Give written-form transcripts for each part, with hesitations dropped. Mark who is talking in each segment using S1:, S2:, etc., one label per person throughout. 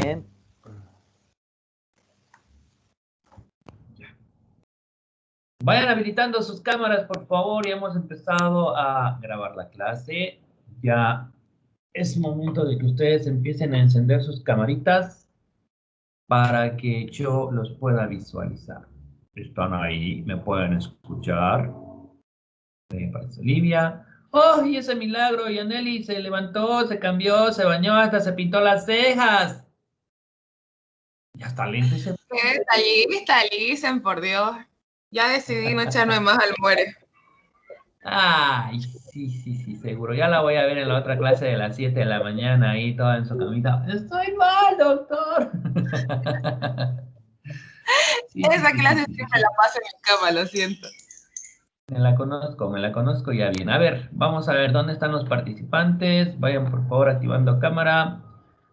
S1: Bien. Vayan habilitando sus cámaras, por favor. Ya hemos empezado a grabar la clase. Ya es momento de que ustedes empiecen a encender sus camaritas para que yo los pueda visualizar. ¿Están ahí? ¿Me pueden escuchar? Me parece Olivia. ¡Oh, y ese milagro! Yaneli se levantó, se cambió, se bañó, hasta se pintó las cejas. Ya está lento ese...
S2: Está Lisen, por Dios. Ya decidí no echarme más al muere.
S1: Ay, sí, seguro. Ya la voy a ver en la otra clase de las 7 de la mañana, ahí toda en su camita. Estoy mal, doctor.
S2: Esa clase siempre la paso en mi cama, lo siento.
S1: Me la conozco ya bien. A ver, vamos a ver dónde están los participantes. Vayan por favor activando cámara.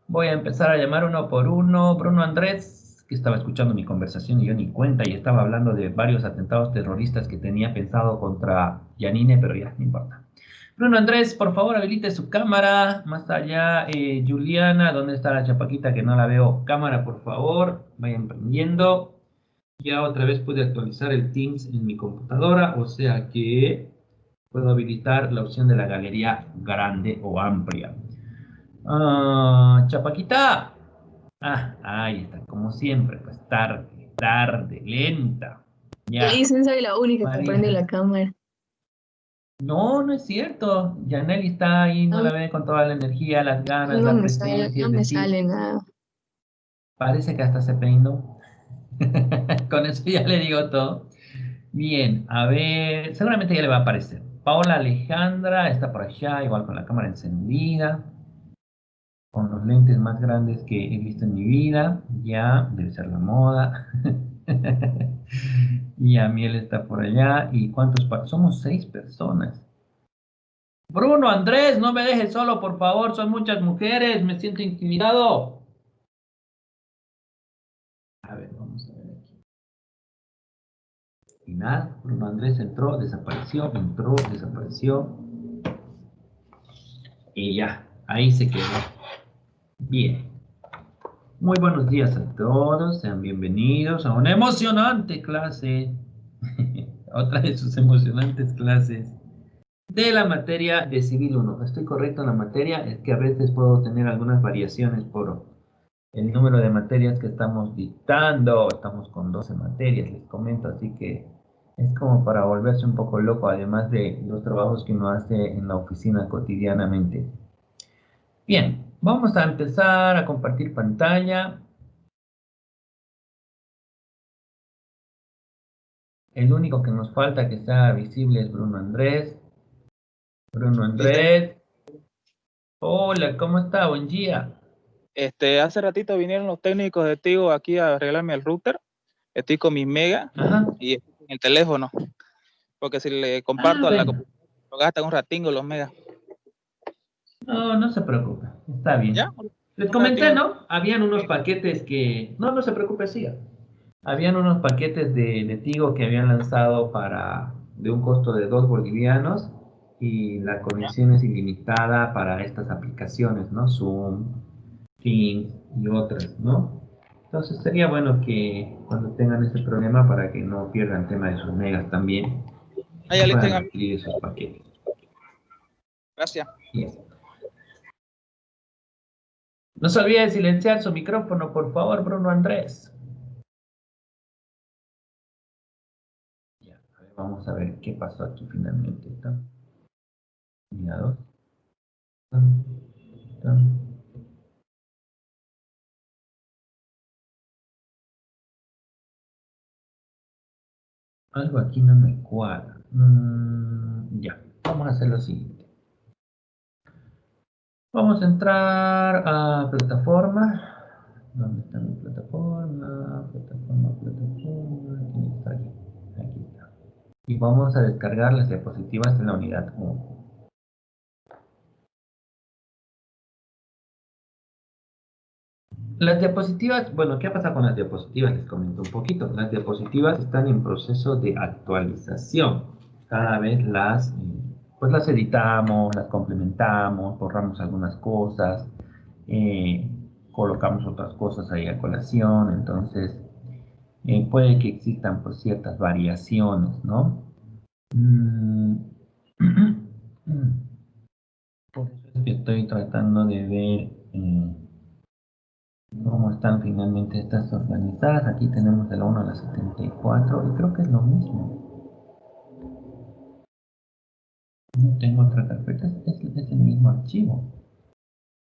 S1: Voy a empezar a llamar uno por uno. Bruno Andrés, que estaba escuchando mi conversación y yo ni cuenta, y estaba hablando de varios atentados terroristas que tenía pensado contra Yanine, pero ya, no importa. Bruno Andrés, por favor, habilite su cámara. Más allá, Juliana, ¿dónde está la chapaquita que no la veo? Cámara, por favor, vayan prendiendo. Ya otra vez pude actualizar el Teams en mi computadora, o sea que puedo habilitar la opción de la galería grande o amplia. Chapaquita. Ahí está, como siempre, pues tarde, lenta. Ya.
S3: Dicen soy la única que
S1: María.
S3: prende la cámara.
S1: No, no es cierto. Yaneli está ahí, no la ve con toda la energía, las ganas,
S3: No
S1: la
S3: me sale,
S1: presencia,
S3: no
S1: es
S3: me
S1: decir,
S3: sale nada.
S1: parece que hasta se peinó. Con eso ya le digo todo. Bien, a ver, seguramente ya le va a aparecer. Paola Alejandra está por allá, igual con la cámara encendida, con los lentes más grandes que he visto en mi vida. Ya, debe ser la moda. Y Amiel está por allá. ¿Y cuántos? Somos 6 personas. Bruno, Andrés, no me dejes solo, por favor. Son muchas mujeres, me siento intimidado. A ver, vamos a ver aquí. Y nada, Bruno Andrés entró, desapareció, y ya, ahí se quedó. Bien. Muy buenos días a todos, sean bienvenidos a una emocionante clase, otra de sus emocionantes clases de la materia de Civil 1. Estoy correcto en la materia, es que a veces puedo tener algunas variaciones por el número de materias que estamos dictando. Estamos con 12 materias, les comento, así que es como para volverse un poco loco, además de los trabajos que uno hace en la oficina cotidianamente. Bien, vamos a empezar a compartir pantalla. El único que nos falta que sea visible es Bruno Andrés. Bruno Andrés. Hola, ¿cómo está? Buen día.
S4: Hace ratito vinieron los técnicos de Tigo aquí a arreglarme el router. Estoy con mis megas y estoy en el teléfono. Porque si le comparto a la computadora, lo gastan un ratingo los megas.
S1: No, no se preocupe. Está bien.
S4: ¿Ya?
S1: Les comenté, ¿no? Habían unos paquetes que... No, no se preocupe, sí. Habían unos paquetes de Tigo que habían lanzado de un costo de 2 bolivianos y la conexión es ilimitada para estas aplicaciones, ¿no? Zoom, Teams y otras, ¿no? Entonces sería bueno que cuando tengan ese problema para que no pierdan tema de sus megas también,
S4: Ya les
S1: puedan
S4: tengo.
S1: adquirir esos paquetes.
S4: Gracias.
S1: Yes. No se olvide de silenciar su micrófono, por favor, Bruno Andrés. Ya, a ver, vamos a ver qué pasó aquí finalmente. Mira, algo aquí no me cuadra. Ya, vamos a hacer lo siguiente. Vamos a entrar a plataforma. ¿Dónde está mi plataforma? Plataforma. ¿Quién está aquí? Aquí está. Y vamos a descargar las diapositivas de la unidad 1. Las diapositivas, bueno, ¿qué pasa con las diapositivas? Les comento un poquito. Las diapositivas están en proceso de actualización. Cada vez las pues las editamos, las complementamos, borramos algunas cosas, colocamos otras cosas ahí a colación, entonces puede que existan pues ciertas variaciones, ¿no? Mm, Por eso es que estoy tratando de ver cómo están finalmente estas organizadas. Aquí tenemos de la 1 a la 74 y creo que es lo mismo. No tengo otra carpeta, es el mismo archivo.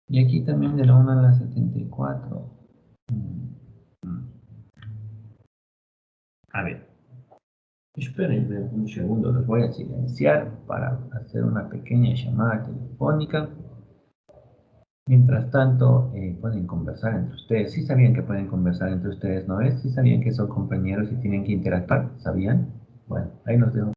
S1: Y aquí también de la 1 a la 74. A ver, espérenme un segundo, los voy a silenciar para hacer una pequeña llamada telefónica. Mientras tanto, pueden conversar entre ustedes. ¿Sí sabían que pueden conversar entre ustedes, no es? ¿Sí sabían que son compañeros y tienen que interactuar? ¿Sabían? Bueno, ahí nos dejo.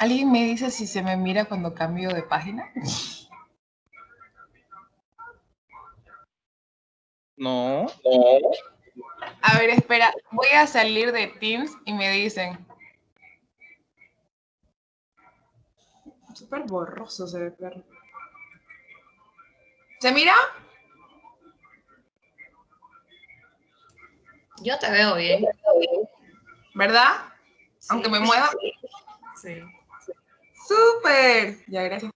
S2: ¿Alguien me dice si se me mira cuando cambio de página?
S4: No.
S2: A ver, espera, voy a salir de Teams y me dicen. Súper borroso se ve, perro. ¿Se mira?
S3: Yo te veo bien.
S2: ¿Verdad?
S3: Sí.
S2: Aunque me mueva.
S3: Sí.
S2: ¡Súper! Ya, gracias.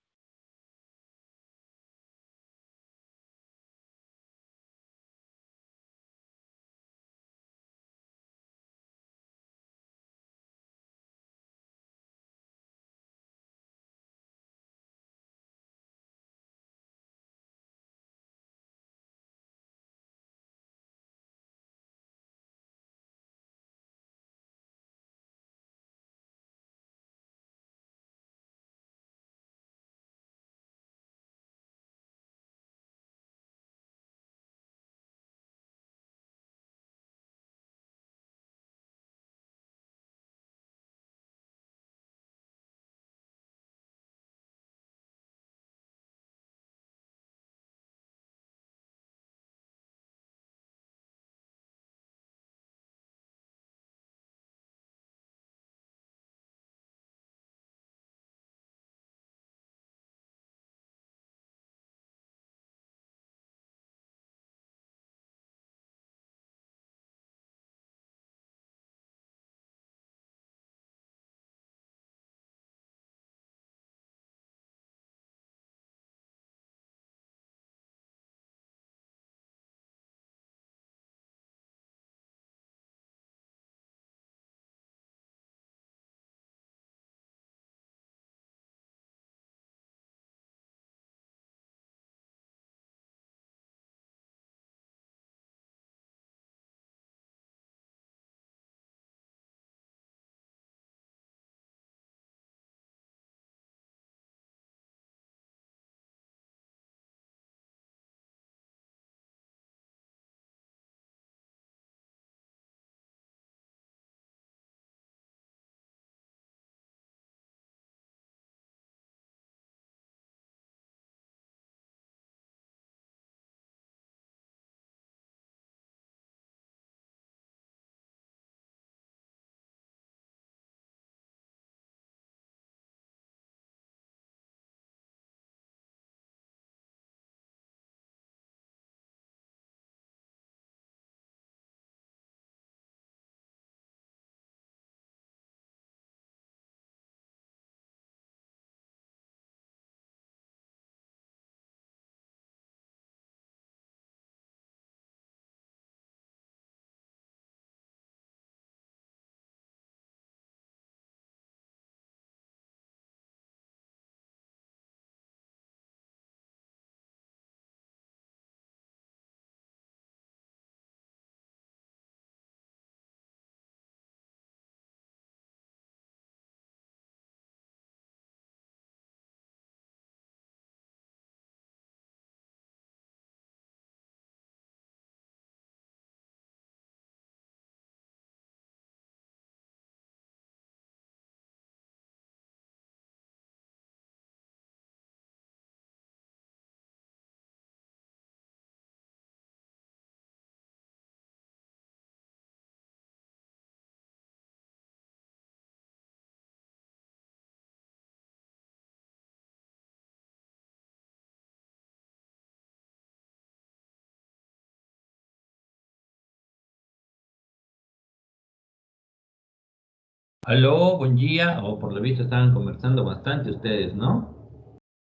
S1: Aló, buen día. O por lo visto estaban conversando bastante ustedes, ¿no?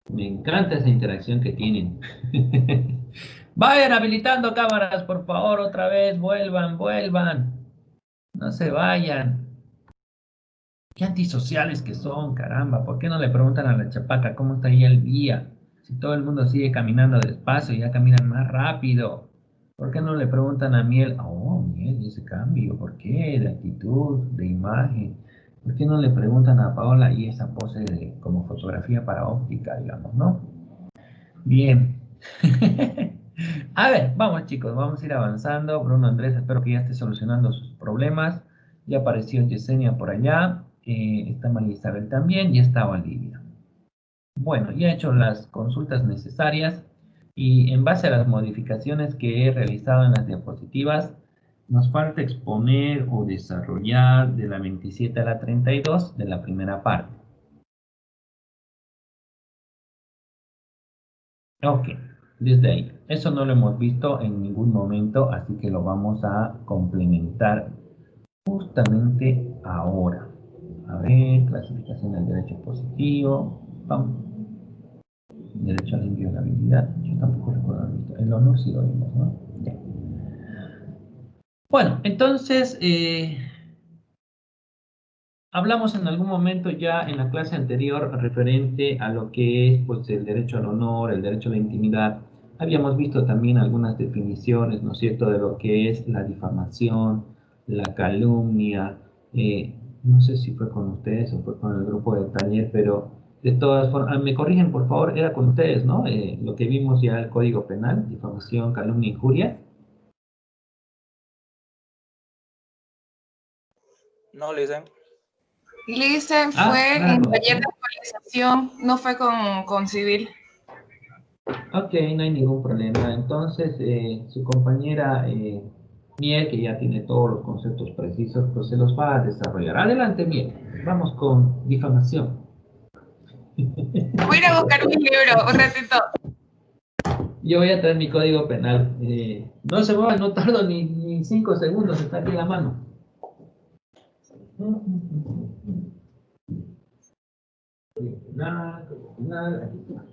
S1: Me encanta esa interacción que tienen. Vayan habilitando cámaras, por favor, otra vez. Vuelvan, vuelvan. No se vayan. Qué antisociales que son, caramba. ¿Por qué no le preguntan a la chapaca cómo está ahí el día? Si todo el mundo sigue caminando despacio, ya caminan más rápido. ¿Por qué no le preguntan a Miel? Oh, Miel, ¿y ese cambio? ¿Por qué? De actitud, de imagen. ¿Por qué no le preguntan a Paola y esa pose de, como fotografía para óptica, digamos, ¿no? Bien. A ver, vamos chicos, vamos a ir avanzando. Bruno Andrés, espero que ya esté solucionando sus problemas. Ya apareció Yesenia por allá. Está María Isabel también y está Olivia. Bueno, ya he hecho las consultas necesarias y en base a las modificaciones que he realizado en las diapositivas, nos falta exponer o desarrollar de la 27 a la 32 de la primera parte. Ok, desde ahí. Eso no lo hemos visto en ningún momento, así que lo vamos a complementar justamente ahora. A ver, clasificación del derecho positivo. Vamos. Derecho a la inviolabilidad. Yo tampoco recuerdo haber visto. El honor sí lo vimos, ¿no? Ya. Bueno, entonces, hablamos en algún momento ya en la clase anterior referente a lo que es pues, el derecho al honor, el derecho a la intimidad. Habíamos visto también algunas definiciones, ¿no es cierto?, de lo que es la difamación, la calumnia. No sé si fue con ustedes o fue con el grupo del taller, pero de todas formas, me corrigen por favor, era con ustedes, ¿no? Lo que vimos ya el Código Penal, difamación, calumnia, injuria.
S4: No, Lisen.
S2: Listen
S1: Ah,
S2: fue
S1: claro.
S2: en taller de actualización, no fue con civil.
S1: Ok, no hay ningún problema. Entonces, su compañera Miel, que ya tiene todos los conceptos precisos, pues se los va a desarrollar. Adelante, Miel. Vamos con difamación.
S2: Voy a ir a buscar mi libro un ratito.
S1: Yo voy a traer mi código penal. No se muevan, no tardo ni 5 segundos, está aquí en la mano. Penal, aquí está.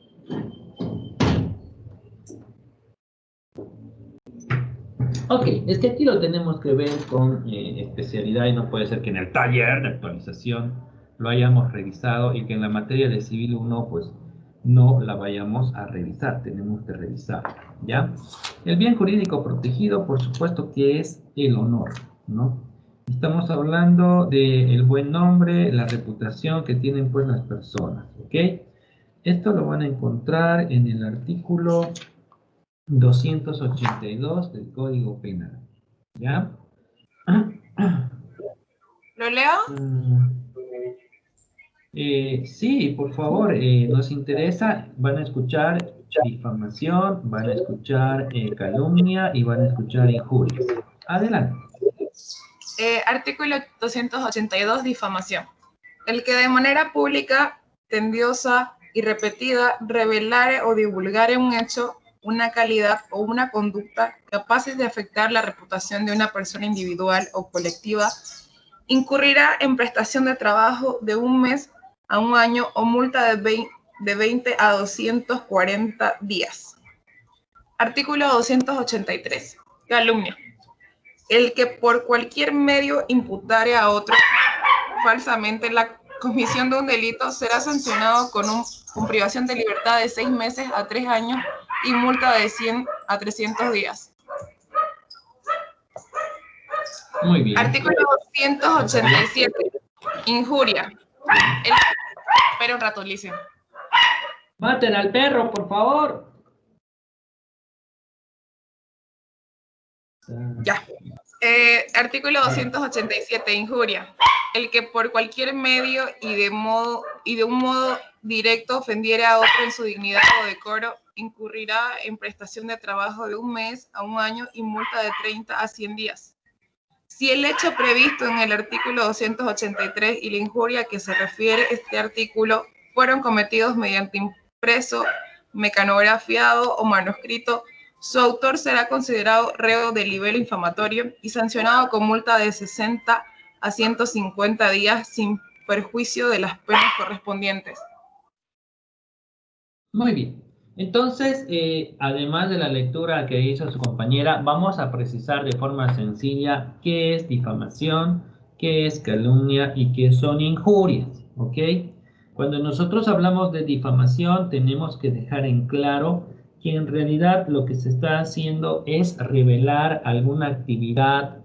S1: Ok, es que aquí lo tenemos que ver con especialidad y no puede ser que en el taller de actualización lo hayamos revisado y que en la materia de Civil 1 pues no la vayamos a revisar, tenemos que revisar, ¿ya? El bien jurídico protegido, por supuesto que es el honor, ¿no? Estamos hablando del buen nombre, la reputación que tienen pues las personas, ¿ok? Esto lo van a encontrar en el artículo 282 del Código Penal. ¿Ya?
S2: ¿Lo leo?
S1: Sí, por favor, nos interesa. Van a escuchar difamación, van a escuchar calumnia y van a escuchar injurias. Adelante.
S2: Artículo 282, difamación. El que de manera pública, tendiosa y repetida revelare o divulgare un hecho, una calidad o una conducta capaces de afectar la reputación de una persona individual o colectiva, incurrirá en prestación de trabajo de 1 mes a 1 año o multa de 20 a 240 días. Artículo 283. Calumnia. El que por cualquier medio imputare a otro falsamente la comisión de un delito será sancionado con privación de libertad de 6 meses a 3 años y multa de 100 a 300 días.
S1: Muy bien.
S2: Artículo 287. Injuria. Espera un rato, Lice.
S1: Maten al perro, por favor.
S2: Ya. Artículo 287. Injuria. El que por cualquier medio y de un modo directo ofendiera a otro en su dignidad o decoro, incurrirá en prestación de trabajo de 1 mes a 1 año y multa de 30 a 100 días. Si el hecho previsto en el artículo 283 y la injuria a que se refiere este artículo fueron cometidos mediante impreso, mecanografiado o manuscrito, su autor será considerado reo de libelo infamatorio y sancionado con multa de 60 a 150 días sin perjuicio de las penas correspondientes.
S1: Muy bien. Entonces, además de la lectura que hizo su compañera, vamos a precisar de forma sencilla qué es difamación, qué es calumnia y qué son injurias, ¿ok? Cuando nosotros hablamos de difamación, tenemos que dejar en claro que en realidad lo que se está haciendo es revelar alguna actividad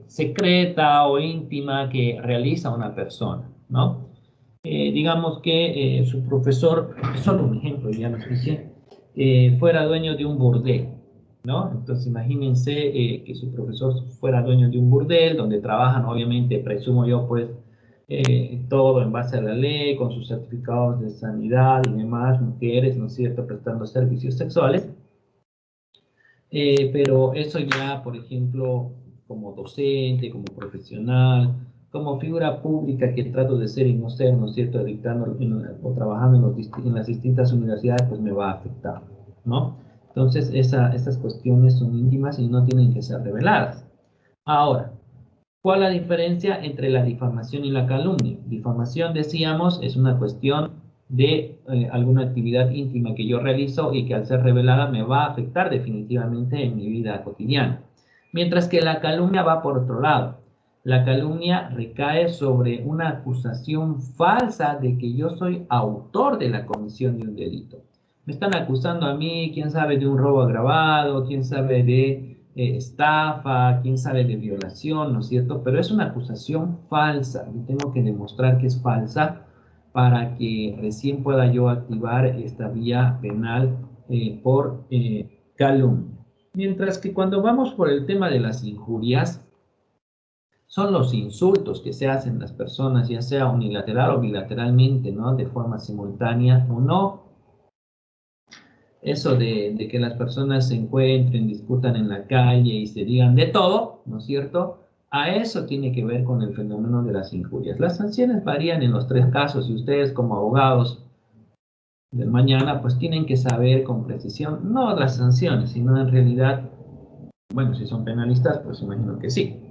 S1: secreta o íntima que realiza una persona, ¿no? Digamos que su profesor, solo un ejemplo, ya lo expliqué, fuera dueño de un burdel, ¿no? Entonces imagínense que su profesor fuera dueño de un burdel, donde trabajan, obviamente, presumo yo, pues, todo en base a la ley, con sus certificados de sanidad y demás, mujeres, ¿no es cierto?, prestando servicios sexuales. Pero eso ya, por ejemplo, como docente, como profesional, como figura pública que trato de ser y no ser, ¿no es cierto?, dictando o trabajando en las distintas universidades, pues me va a afectar, ¿no? Entonces, estas cuestiones son íntimas y no tienen que ser reveladas. Ahora, ¿cuál es la diferencia entre la difamación y la calumnia? Difamación, decíamos, es una cuestión de alguna actividad íntima que yo realizo y que al ser revelada me va a afectar definitivamente en mi vida cotidiana. Mientras que la calumnia va por otro lado. La calumnia recae sobre una acusación falsa de que yo soy autor de la comisión de un delito. Me están acusando a mí, quién sabe, de un robo agravado, quién sabe de estafa, quién sabe de violación, ¿no es cierto? Pero es una acusación falsa. Yo tengo que demostrar que es falsa para que recién pueda yo activar esta vía penal por calumnia. Mientras que cuando vamos por el tema de las injurias, son los insultos que se hacen las personas, ya sea unilateral o bilateralmente, ¿no? De forma simultánea o no. Eso de que las personas se encuentren, discutan en la calle y se digan de todo, ¿no es cierto? A eso tiene que ver con el fenómeno de las injurias. Las sanciones varían en los tres casos y ustedes como abogados del mañana pues tienen que saber con precisión, no las sanciones, sino en realidad, bueno, si son penalistas, pues imagino que sí.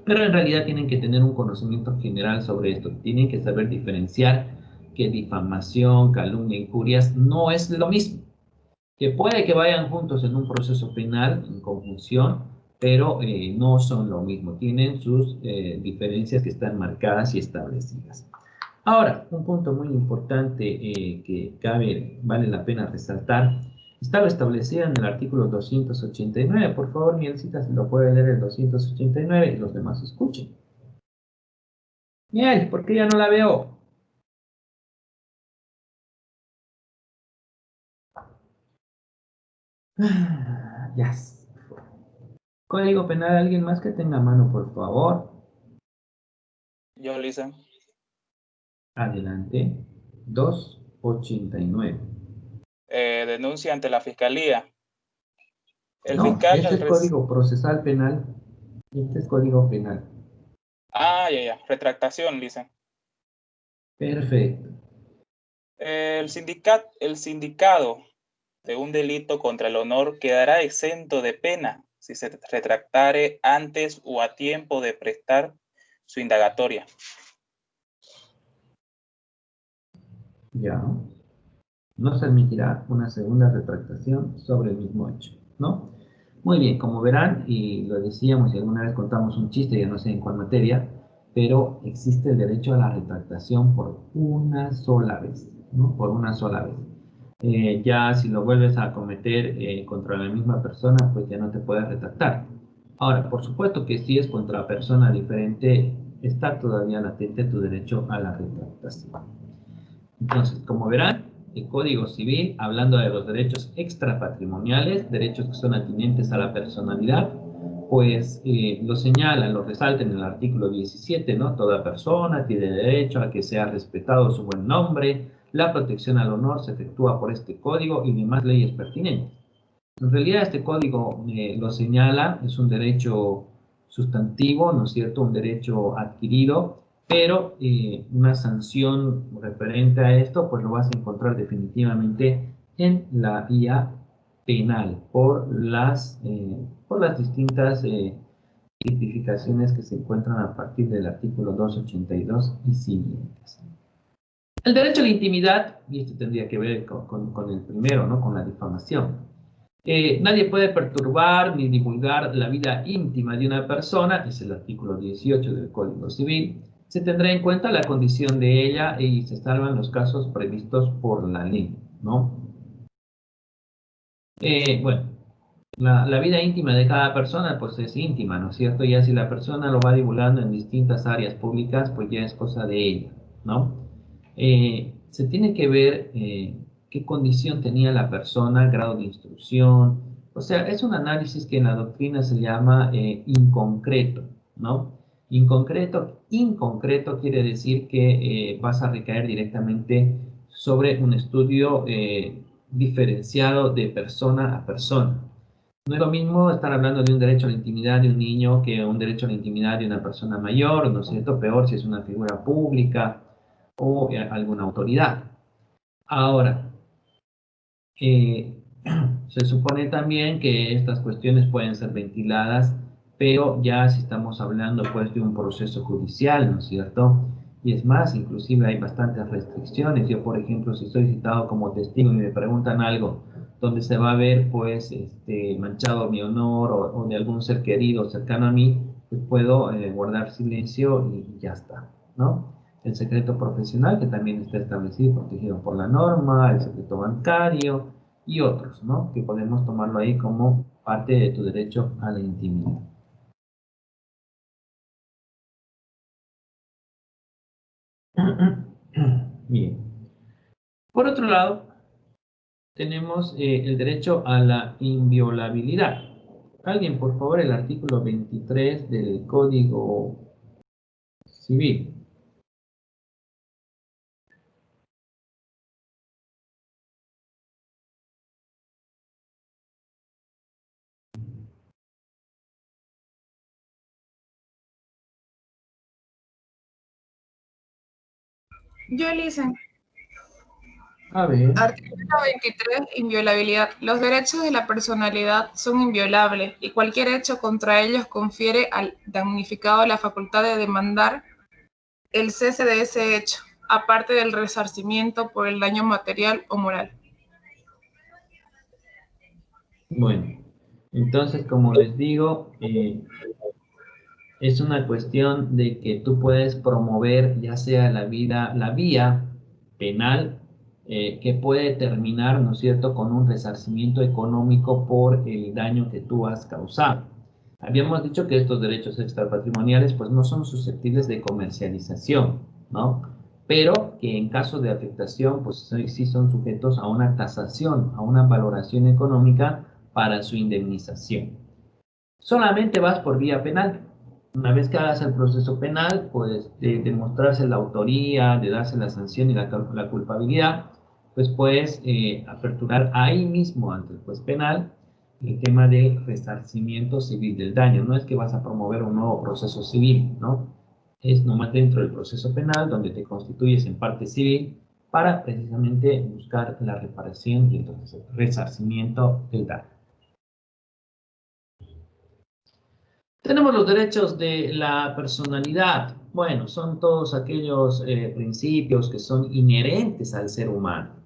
S1: Pero en realidad tienen que tener un conocimiento general sobre esto, tienen que saber diferenciar que difamación, calumnia, injurias no es lo mismo. Que puede que vayan juntos en un proceso penal, en conjunción, pero no son lo mismo, tienen sus diferencias que están marcadas y establecidas. Ahora, un punto muy importante que vale la pena resaltar, está lo establecido en el artículo 289. Por favor, Mielcita, si lo puede leer el 289 y los demás escuchen. Miel, ¿por qué ya no la veo? Yes. Código penal, ¿alguien más que tenga mano, por favor?
S4: Yo, Lisa.
S1: Adelante. 289.
S4: Denuncia ante la fiscalía. El
S1: No,
S4: fiscal
S1: este es código procesal penal. Este es código penal.
S4: Ah, ya. Retractación, Lisa.
S1: Perfecto.
S4: El sindicado de un delito contra el honor quedará exento de pena si se retractare antes o a tiempo de prestar su indagatoria.
S1: Ya. No se admitirá una segunda retractación sobre el mismo hecho, ¿no? Muy bien, como verán, y lo decíamos y alguna vez contamos un chiste, ya no sé en cuál materia, pero existe el derecho a la retractación por una sola vez, ¿no? Por una sola vez. Ya si lo vuelves a cometer contra la misma persona, pues ya no te puedes retractar. Ahora, por supuesto que si es contra persona diferente, está todavía latente tu derecho a la retractación. Entonces, como verán, el Código Civil, hablando de los derechos extrapatrimoniales, derechos que son atinentes a la personalidad, pues lo señala, lo resalta en el artículo 17, ¿no? Toda persona tiene derecho a que sea respetado su buen nombre, la protección al honor se efectúa por este código y demás leyes pertinentes. En realidad este código lo señala, es un derecho sustantivo, ¿no es cierto? Un derecho adquirido, pero una sanción referente a esto, pues lo vas a encontrar definitivamente en la vía penal por las distintas tipificaciones que se encuentran a partir del artículo 282 y siguientes. El derecho a la intimidad, y esto tendría que ver con el primero, ¿no? Con la difamación. Nadie puede perturbar ni divulgar la vida íntima de una persona, es el artículo 18 del Código Civil. Se tendrá en cuenta la condición de ella y se salvan los casos previstos por la ley, ¿no? Bueno, la vida íntima de cada persona pues es íntima, ¿no es cierto? Ya si la persona lo va divulgando en distintas áreas públicas, pues ya es cosa de ella, ¿no? Se tiene que ver qué condición tenía la persona, grado de instrucción, o sea, es un análisis que en la doctrina se llama inconcreto, ¿no? Inconcreto quiere decir que vas a recaer directamente sobre un estudio diferenciado de persona a persona. No es lo mismo estar hablando de un derecho a la intimidad de un niño que un derecho a la intimidad de una persona mayor, ¿no es cierto? Peor si es una figura pública o alguna autoridad. Ahora, se supone también que estas cuestiones pueden ser ventiladas, pero ya si estamos hablando pues de un proceso judicial, ¿no es cierto? Y es más, inclusive hay bastantes restricciones. Yo, por ejemplo, si soy citado como testigo y me preguntan algo donde se va a ver pues manchado mi honor o de algún ser querido cercano a mí, pues puedo guardar silencio y ya está, ¿no? El secreto profesional, que también está establecido y protegido por la norma, el secreto bancario y otros, ¿no? Que podemos tomarlo ahí como parte de tu derecho a la intimidad. Bien. Por otro lado, tenemos el derecho a la inviolabilidad. Alguien, por favor, el artículo 23 del Código Civil.
S2: Yo, Lisen.
S1: A ver.
S2: Artículo 23, inviolabilidad. Los derechos de la personalidad son inviolables y cualquier hecho contra ellos confiere al damnificado la facultad de demandar el cese de ese hecho, aparte del resarcimiento por el daño material o moral.
S1: Bueno, entonces, como les digo, es una cuestión de que tú puedes promover ya sea la vía penal que puede terminar, ¿no es cierto?, con un resarcimiento económico por el daño que tú has causado. Habíamos dicho que estos derechos extrapatrimoniales pues no son susceptibles de comercialización, ¿no? Pero que en caso de afectación pues sí son sujetos a una tasación, a una valoración económica para su indemnización. Solamente vas por vía penal. Una vez que hagas el proceso penal, pues de demostrarse la autoría, de darse la sanción y la culpabilidad, pues puedes aperturar ahí mismo ante el juez penal el tema de resarcimiento civil del daño. No es que vas a promover un nuevo proceso civil, ¿no? Es nomás dentro del proceso penal donde te constituyes en parte civil para precisamente buscar la reparación y entonces el resarcimiento del daño. Tenemos los derechos de la personalidad. Bueno, son todos aquellos principios que son inherentes al ser humano.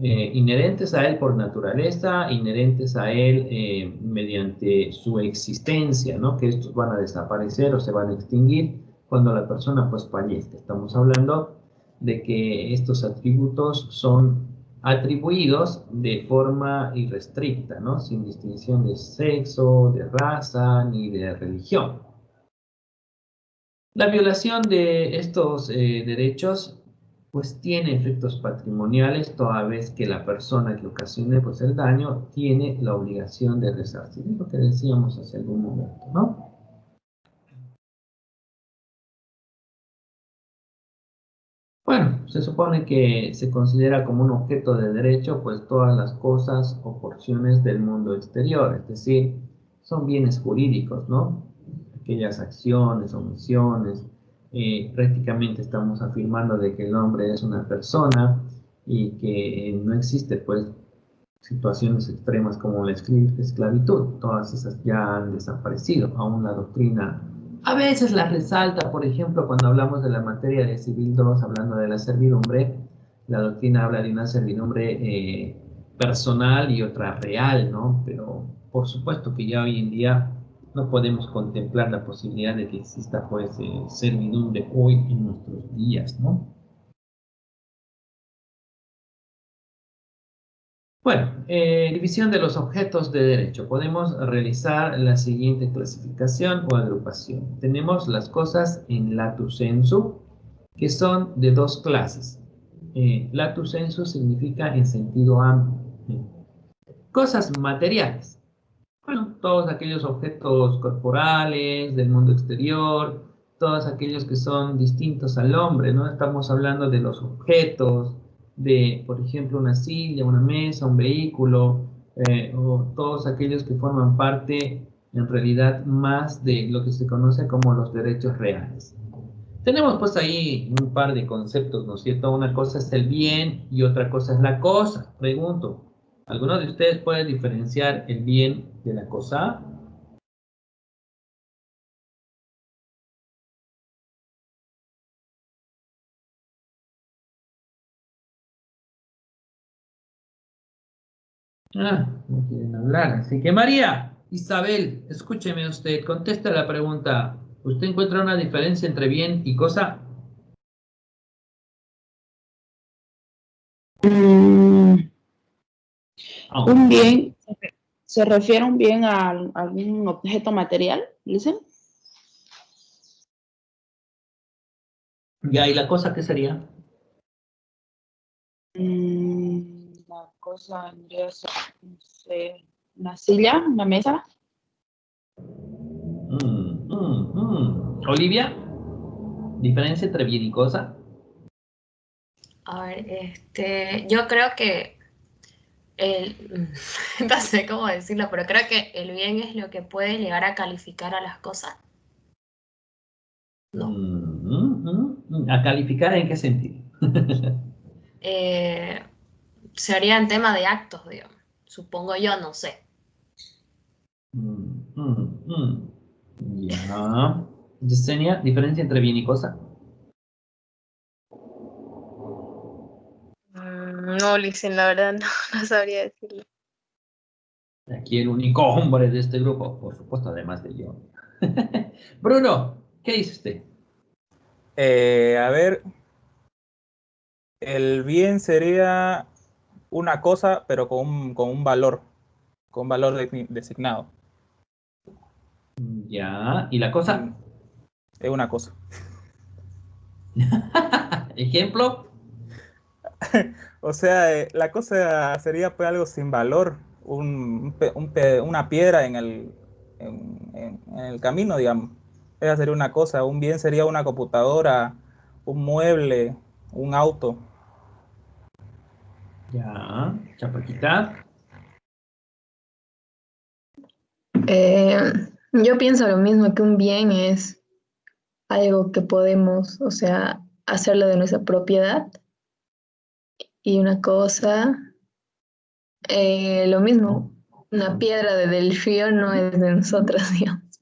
S1: Inherentes a él por naturaleza, inherentes a él mediante su existencia, ¿no? Que estos van a desaparecer o se van a extinguir cuando la persona pues fallezca. Estamos hablando de que estos atributos son atribuidos de forma irrestricta, ¿no? Sin distinción de sexo, de raza, ni de religión. La violación de estos derechos pues tiene efectos patrimoniales toda vez que la persona que ocasione pues el daño tiene la obligación de resarcir, lo que decíamos hace algún momento, ¿no? Bueno, se supone que se considera como un objeto de derecho pues todas las cosas o porciones del mundo exterior, es decir, son bienes jurídicos, ¿no? Aquellas acciones, omisiones, prácticamente estamos afirmando de que el hombre es una persona y que no existe pues situaciones extremas como la esclavitud. Todas esas ya han desaparecido. Aún la doctrina a veces la resalta, por ejemplo, cuando hablamos de la materia de Civil 2, hablando de la servidumbre, la doctrina habla de una servidumbre personal y otra real, ¿no? Pero por supuesto que ya hoy en día no podemos contemplar la posibilidad de que exista, pues, servidumbre hoy en nuestros días, ¿no? Bueno, división de los objetos de derecho. Podemos realizar la siguiente clasificación o agrupación. Tenemos las cosas en lato sensu, que son de dos clases. Lato sensu significa en sentido amplio. Cosas materiales. Bueno, todos aquellos objetos corporales, del mundo exterior, todos aquellos que son distintos al hombre, ¿no? Estamos hablando de los objetos, de, por ejemplo, una silla, una mesa, un vehículo, o todos aquellos que forman parte, en realidad, más de lo que se conoce como los derechos reales. Tenemos pues ahí un par de conceptos, ¿no es cierto? Una cosa es el bien y otra cosa es la cosa. Pregunto, ¿alguno de ustedes puede diferenciar el bien de la cosa? No quieren hablar. Así que María, Isabel, escúcheme usted, contesta la pregunta. ¿Usted encuentra una diferencia entre bien y cosa?
S5: Un bien, ¿se refiere a un bien a algún objeto material, dicen?
S1: Ya, ¿y la cosa qué sería?
S5: La cosa vendría a ser, no sé, una silla, una mesa.
S1: Olivia, ¿diferencia entre bien y cosa?
S3: A ver, yo creo que no sé cómo decirlo, pero creo que el bien es lo que puede llegar a calificar a las cosas. No.
S1: ¿A calificar en qué sentido?
S3: Sería en tema de actos, digamos. Supongo yo, no sé.
S1: Ya. Yesenia, ¿diferencia entre bien y cosa?
S6: No, Listen, la verdad no sabría decirlo.
S1: Aquí el único hombre de este grupo, por supuesto, además de yo. Bruno, ¿qué dice usted?
S4: A ver, el bien sería una cosa, pero con un valor designado.
S1: Ya, ¿y la cosa?
S4: Es una cosa.
S1: ¿Ejemplo?
S4: O sea, la cosa sería pues algo sin valor, una piedra en el camino, digamos. Esa sería una cosa. Un bien sería una computadora, un mueble, un auto.
S1: Ya, Chapaquita.
S6: Yo pienso lo mismo, que un bien es algo que podemos, o sea, hacerlo de nuestra propiedad. Y una cosa, lo mismo, una piedra del río no es de nosotras, digamos.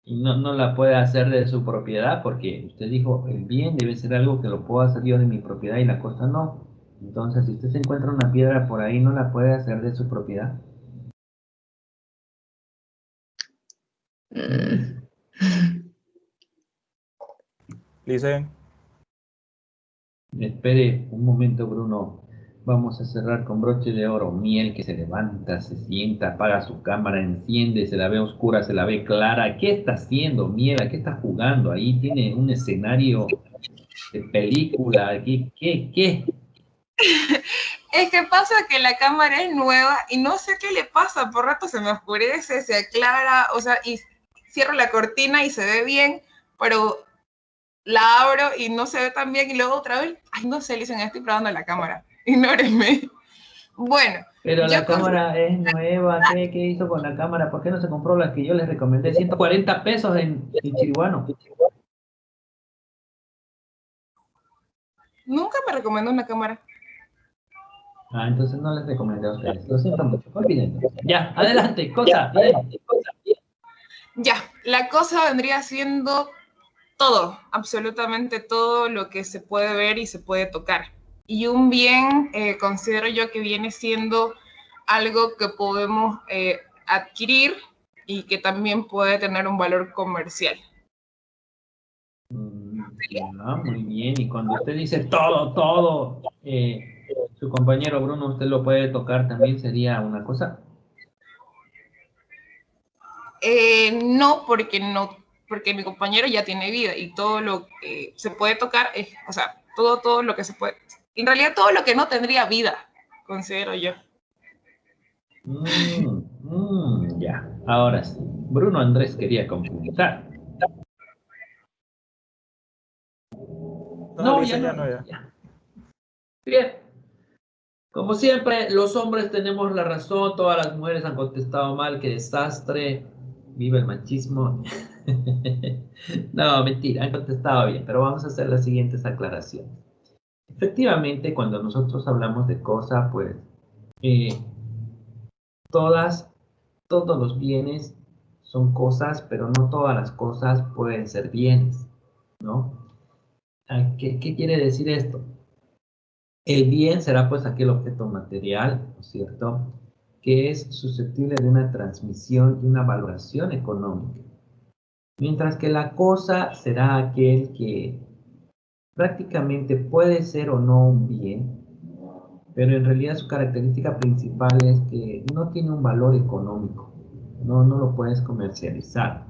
S1: Y no la puede hacer de su propiedad porque usted dijo, el bien debe ser algo que lo puedo hacer yo de mi propiedad y la cosa no. Entonces, si usted se encuentra una piedra por ahí, no la puede hacer de su propiedad.
S6: Mm.
S4: Dicen,
S1: Espere un momento, Bruno. Vamos a cerrar con broche de oro. Miel que se levanta, se sienta, apaga su cámara, enciende, se la ve oscura, se la ve clara. ¿Qué está haciendo, Miel? ¿A qué está jugando? Ahí tiene un escenario de película. ¿Qué?
S2: Es que pasa que la cámara es nueva y no sé qué le pasa, por rato se me oscurece, se aclara, o sea, y cierro la cortina y se ve bien, pero la abro y no se ve tan bien y luego otra vez, ay, no sé, Listen, estoy probando la cámara, ignórenme. Bueno.
S1: Pero la cámara es nueva. ¿Qué hizo con la cámara? ¿Por qué no se compró la que yo les recomendé? 140 pesos en Chirihuano.
S2: Nunca me recomendó una cámara.
S1: Entonces no les recomendé a ustedes. Lo siento mucho. Olvídenlo. Ya, adelante, cosa. Bien.
S2: Ya, la cosa vendría siendo todo, absolutamente todo lo que se puede ver y se puede tocar. Y un bien, considero yo que viene siendo algo que podemos adquirir y que también puede tener un valor comercial.
S1: Muy bien. Y cuando usted dice todo, su compañero Bruno, ¿usted lo puede tocar también? ¿Sería una cosa?
S2: No, porque mi compañero ya tiene vida y todo lo que se puede tocar es, o sea, todo lo que se puede, en realidad todo lo que no tendría vida, considero yo.
S1: Ya, ahora sí. Bruno Andrés quería complementar.
S4: No, Luisa, ya no, ya.
S1: Bien. Como siempre, los hombres tenemos la razón, todas las mujeres han contestado mal, qué desastre, viva el machismo. No, mentira, han contestado bien, pero vamos a hacer las siguientes aclaraciones. Efectivamente, cuando nosotros hablamos de cosa, pues todos los bienes son cosas, pero no todas las cosas pueden ser bienes, ¿no? ¿Qué quiere decir esto? El bien será pues aquel objeto material, ¿no es cierto?, que es susceptible de una transmisión y una valoración económica. Mientras que la cosa será aquel que prácticamente puede ser o no un bien, pero en realidad su característica principal es que no tiene un valor económico, no lo puedes comercializar.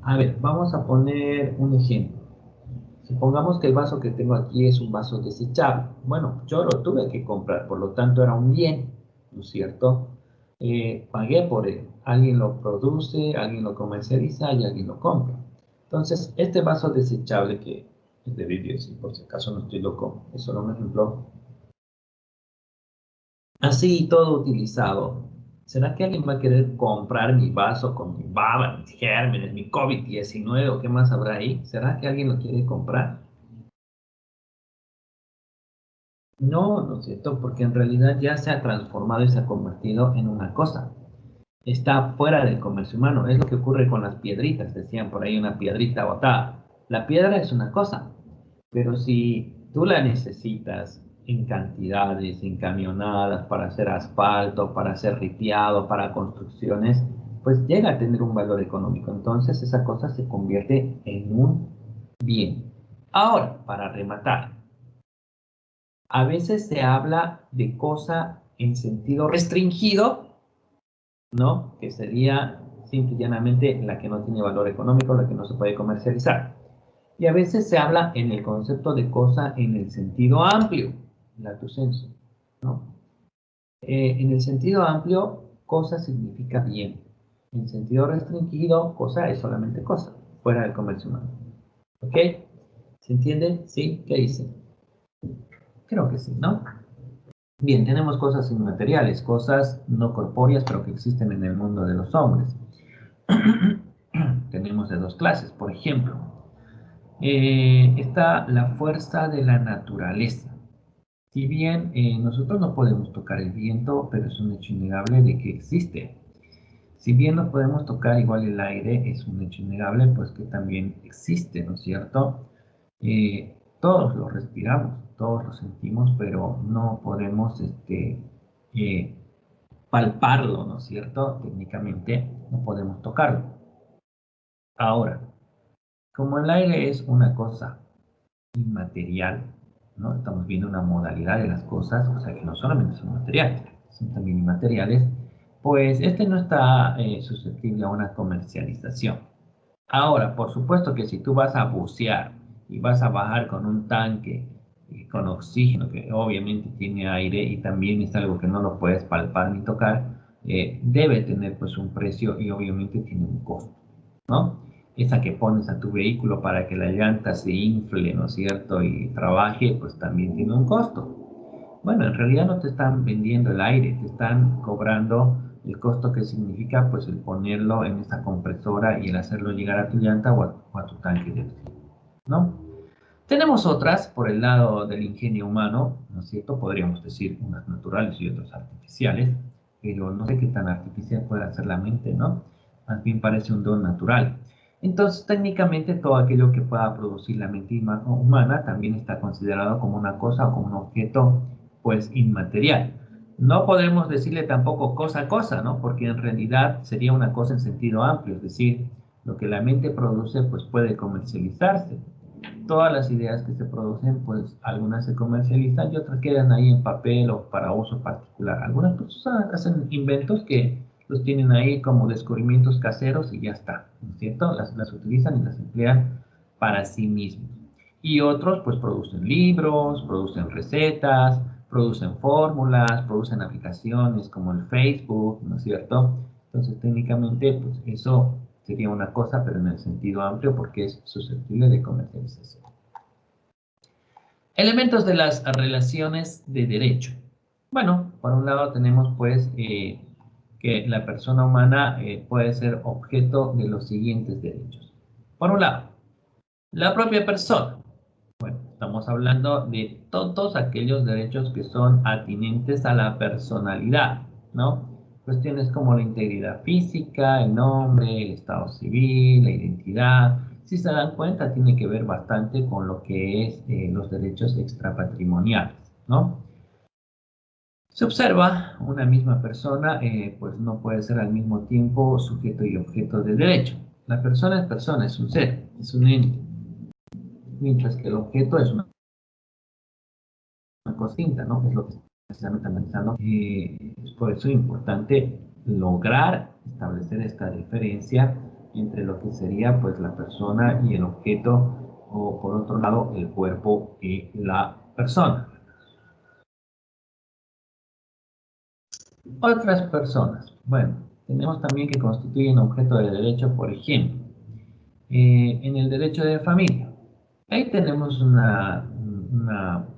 S1: A ver, vamos a poner un ejemplo. Supongamos que el vaso que tengo aquí es un vaso desechable. Bueno, yo lo tuve que comprar, por lo tanto era un bien, ¿no es cierto? Pagué por él. Alguien lo produce, alguien lo comercializa y alguien lo compra. Entonces, este vaso desechable que es de vidrio, si por si acaso no estoy loco, es solo un ejemplo. Así, todo utilizado. ¿Será que alguien va a querer comprar mi vaso con mi baba, mis gérmenes, mi COVID-19 o qué más habrá ahí? ¿Será que alguien lo quiere comprar? No, ¿no es cierto? Porque en realidad ya se ha transformado y se ha convertido en una cosa. Está fuera del comercio humano. Es lo que ocurre con las piedritas. Decían por ahí una piedrita botada. La piedra es una cosa, pero si tú la necesitas en cantidades, en camionadas, para hacer asfalto, para hacer ripiado, para construcciones, pues llega a tener un valor económico. Entonces esa cosa se convierte en un bien. Ahora, para rematar, a veces se habla de cosa en sentido restringido, ¿no? Que sería simple y llanamente la que no tiene valor económico, la que no se puede comercializar. Y a veces se habla en el concepto de cosa en el sentido amplio, lato sensu, ¿no? En el sentido amplio, cosa significa bien. En sentido restringido, cosa es solamente cosa, fuera del comercio humano. ¿Ok? ¿Se entiende? ¿Sí? ¿Qué dicen? Creo que sí, ¿no? Bien, tenemos cosas inmateriales, cosas no corpóreas, pero que existen en el mundo de los hombres. Tenemos de dos clases, por ejemplo. Está la fuerza de la naturaleza. Si bien nosotros no podemos tocar el viento, pero es un hecho innegable de que existe. Si bien no podemos tocar igual el aire, es un hecho innegable, pues que también existe, ¿no es cierto? Todos lo respiramos, todos lo sentimos, pero no podemos palparlo, ¿no es cierto? Técnicamente no podemos tocarlo. Ahora, como el aire es una cosa inmaterial, ¿no? Estamos viendo una modalidad de las cosas, o sea que no solamente son materiales, son también inmateriales, pues este no está susceptible a una comercialización. Ahora, por supuesto que si tú vas a bucear y vas a bajar con un tanque con oxígeno, que obviamente tiene aire y también es algo que no lo puedes palpar ni tocar, debe tener pues un precio y obviamente tiene un costo, ¿no? Esa que pones a tu vehículo para que la llanta se infle, ¿no es cierto? Y trabaje, pues también tiene un costo. Bueno, en realidad no te están vendiendo el aire, te están cobrando el costo que significa pues el ponerlo en esta compresora y el hacerlo llegar a tu llanta o a tu tanque de oxígeno, ¿no? Tenemos otras por el lado del ingenio humano, ¿no es cierto? Podríamos decir unas naturales y otras artificiales, pero no sé qué tan artificial puede ser la mente, ¿no? Más bien parece un don natural. Entonces, técnicamente, todo aquello que pueda producir la mente humana también está considerado como una cosa o como un objeto, pues, inmaterial. No podemos decirle tampoco cosa a cosa, ¿no? Porque en realidad sería una cosa en sentido amplio, es decir, lo que la mente produce, pues, puede comercializarse. Todas las ideas que se producen, pues algunas se comercializan y otras quedan ahí en papel o para uso particular. Algunas personas hacen inventos que los tienen ahí como descubrimientos caseros y ya está, ¿no es cierto? Las utilizan y las emplean para sí mismos. Y otros pues producen libros, producen recetas, producen fórmulas, producen aplicaciones como el Facebook, ¿no es cierto? Entonces técnicamente pues eso sería una cosa, pero en el sentido amplio porque es susceptible de comercialización. Elementos de las relaciones de derecho. Bueno, por un lado tenemos pues que la persona humana puede ser objeto de los siguientes derechos. Por un lado, la propia persona. Bueno, estamos hablando de todos aquellos derechos que son atinentes a la personalidad, ¿no? Cuestiones como la integridad física, el nombre, el estado civil, la identidad. Si se dan cuenta, tiene que ver bastante con lo que es los derechos extrapatrimoniales, ¿no? Se observa una misma persona, pues no puede ser al mismo tiempo sujeto y objeto de derecho. La persona, es un ser, es un ente, mientras que el objeto es una cosa distinta, ¿no? Es lo que estamos analizando. Es por eso importante lograr establecer esta diferencia entre lo que sería pues la persona y el objeto, o por otro lado el cuerpo y la persona. Otras personas. Bueno, tenemos también que constituyen objeto de derecho, por ejemplo, en el derecho de familia. Ahí tenemos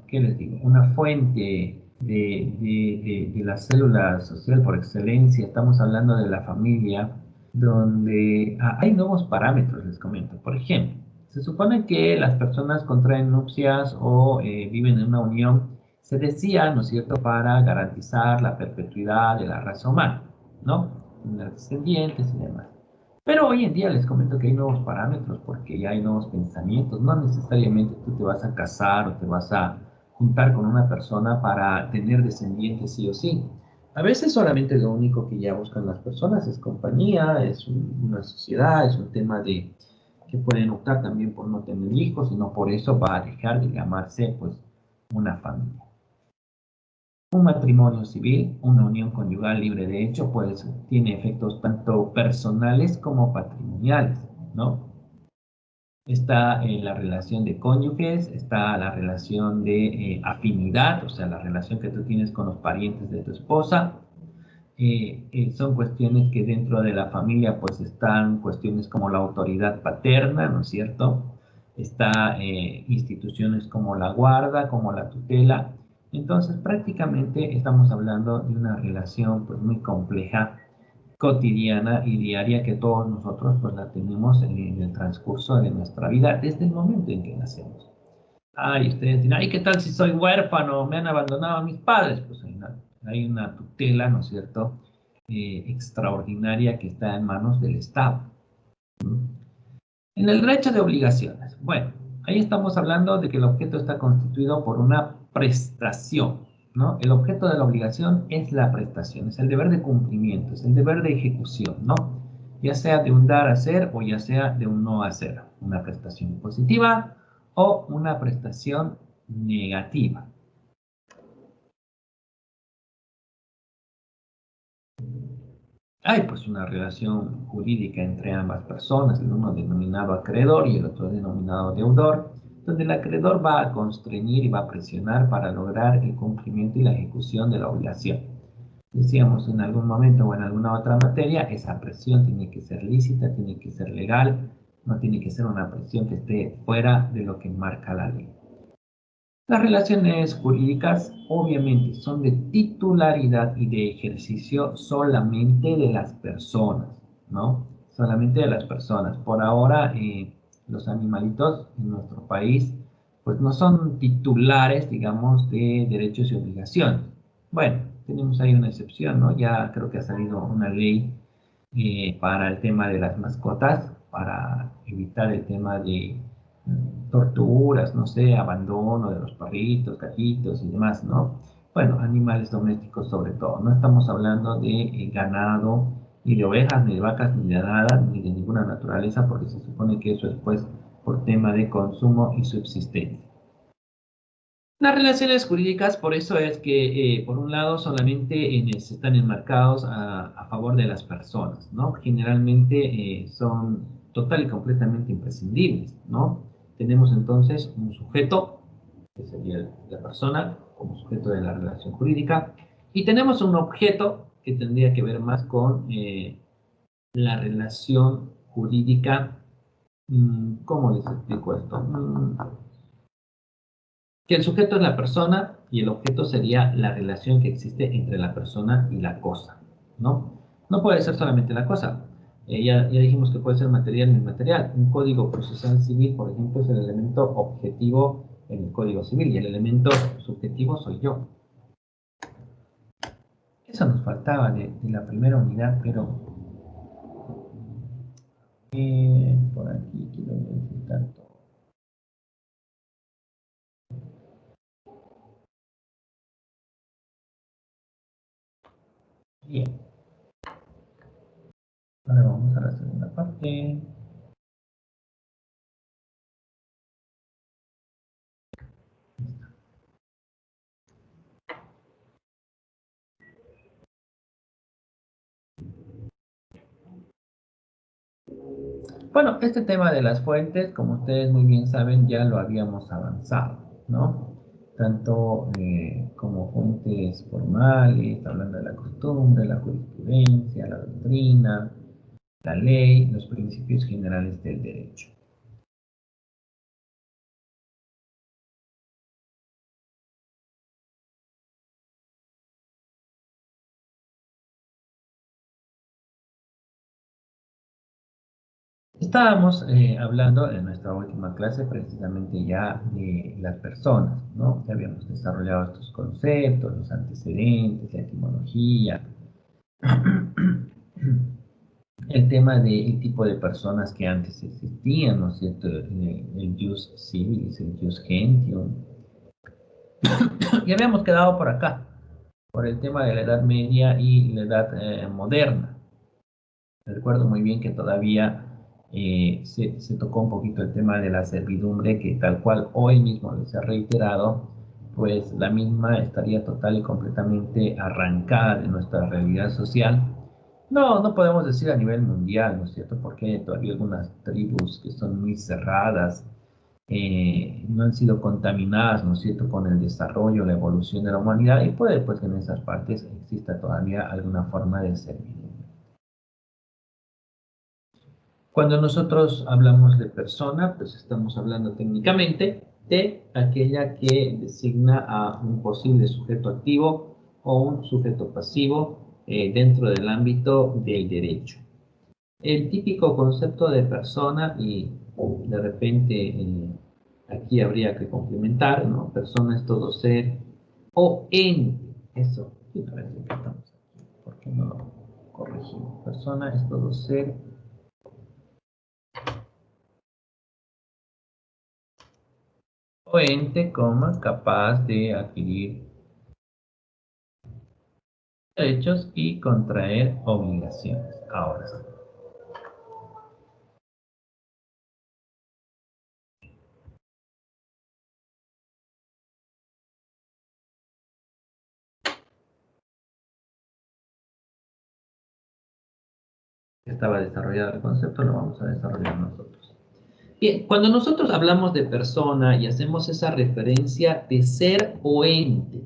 S1: ¿qué les digo? Una fuente de la célula social por excelencia. Estamos hablando de la familia, donde hay nuevos parámetros, les comento. Por ejemplo, se supone que las personas contraen nupcias o viven en una unión, se decía, ¿no es cierto?, para garantizar la perpetuidad de la raza humana, ¿no? Los descendientes y demás. Pero hoy en día les comento que hay nuevos parámetros porque ya hay nuevos pensamientos. No necesariamente tú te vas a casar o te vas a juntar con una persona para tener descendientes sí o sí. A veces solamente lo único que ya buscan las personas es compañía, es una sociedad, es un tema de que pueden optar también por no tener hijos y no por eso va a dejar de llamarse pues una familia. Un matrimonio civil, una unión conyugal libre de hecho, pues tiene efectos tanto personales como patrimoniales, ¿no? Está la relación de cónyuges, está la relación de afinidad, o sea, la relación que tú tienes con los parientes de tu esposa. Son cuestiones que dentro de la familia pues están cuestiones como la autoridad paterna, ¿no es cierto? Está instituciones como la guarda, como la tutela. Entonces prácticamente estamos hablando de una relación pues muy compleja, cotidiana y diaria que todos nosotros pues la tenemos en el transcurso de nuestra vida desde el momento en que nacemos. Ay, ustedes dirán, ay, ¿qué tal si soy huérfano? Me han abandonado a mis padres. Pues hay una tutela, ¿no es cierto?, extraordinaria que está en manos del Estado. En el derecho de obligaciones. Bueno, ahí estamos hablando de que el objeto está constituido por una prestación, ¿no? El objeto de la obligación es la prestación, es el deber de cumplimiento, es el deber de ejecución, ¿no? Ya sea de un dar a hacer o ya sea de un no hacer. Una prestación positiva o una prestación negativa. Hay pues una relación jurídica entre ambas personas, el uno denominado acreedor y el otro denominado deudor, donde el acreedor va a constreñir y va a presionar para lograr el cumplimiento y la ejecución de la obligación. Decíamos en algún momento o en alguna otra materia, esa presión tiene que ser lícita, tiene que ser legal, no tiene que ser una presión que esté fuera de lo que marca la ley. Las relaciones jurídicas obviamente son de titularidad y de ejercicio solamente de las personas, ¿no? Solamente de las personas. Por ahora, los animalitos en nuestro país pues no son titulares, digamos, de derechos y obligaciones. Bueno, tenemos ahí una excepción, ¿no? Ya creo que ha salido una ley para el tema de las mascotas, para evitar el tema de torturas, no sé, abandono de los perritos, gatitos y demás, ¿no? Bueno, animales domésticos sobre todo. No estamos hablando de ganado, ni de ovejas, ni de vacas, ni de nada, ni de ninguna naturaleza, porque se supone que eso es pues por tema de consumo y subsistencia. Las relaciones jurídicas, por eso es que, por un lado, solamente están enmarcados a favor de las personas, ¿no? Generalmente son total y completamente imprescindibles, ¿no? Tenemos entonces un sujeto, que sería la persona, como sujeto de la relación jurídica, y tenemos un objeto que tendría que ver más con la relación jurídica. ¿Cómo les explico esto? Que el sujeto es la persona y el objeto sería la relación que existe entre la persona y la cosa, ¿no? No puede ser solamente la cosa. Ya dijimos que puede ser material ni inmaterial. Un código procesal civil, por ejemplo, es el elemento objetivo en el código civil y el elemento subjetivo soy yo. Eso nos faltaba de la primera unidad, pero por aquí quiero necesitar todo. Bien. Ahora vamos a la segunda parte. Bueno, este tema de las fuentes, como ustedes muy bien saben, ya lo habíamos avanzado, ¿no? Tanto como fuentes formales, hablando de la costumbre, la jurisprudencia, la doctrina, la ley, los principios generales del derecho. Estábamos hablando en nuestra última clase precisamente ya de las personas, ¿no? Ya habíamos desarrollado estos conceptos, los antecedentes, la etimología, el tema del tipo de personas que antes existían, ¿no es cierto? El jus civilis, el jus gentium. Y habíamos quedado por acá, por el tema de la Edad Media y la Edad Moderna. Recuerdo muy bien que todavía se tocó un poquito el tema de la servidumbre, que tal cual hoy mismo les he reiterado, pues la misma estaría total y completamente arrancada de nuestra realidad social. No podemos decir a nivel mundial, ¿no es cierto? Porque hay todavía algunas tribus que son muy cerradas, no han sido contaminadas, ¿no es cierto?, con el desarrollo, la evolución de la humanidad, y puede pues que en esas partes exista todavía alguna forma de servidumbre. Cuando nosotros hablamos de persona, pues estamos hablando técnicamente de aquella que designa a un posible sujeto activo o un sujeto pasivo dentro del ámbito del derecho. El típico concepto de persona, y de repente aquí habría que complementar, ¿no? Persona es todo ser o ente. Eso, una vez que estamos aquí, ¿por qué no lo corregimos? Persona es todo ser o ente, capaz de adquirir derechos y contraer obligaciones. Ahora sí. Estaba desarrollado el concepto, lo vamos a desarrollar nosotros. Bien, cuando nosotros hablamos de persona y hacemos esa referencia de ser o ente,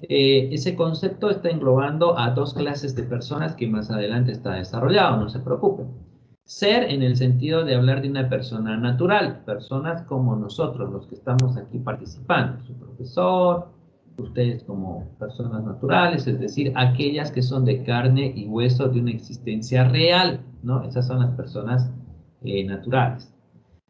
S1: ese concepto está englobando a dos clases de personas que más adelante está desarrollado, no se preocupen. Ser en el sentido de hablar de una persona natural, personas como nosotros, los que estamos aquí participando, su profesor, ustedes como personas naturales, es decir, aquellas que son de carne y hueso de una existencia real, ¿no? Esas son las personas naturales.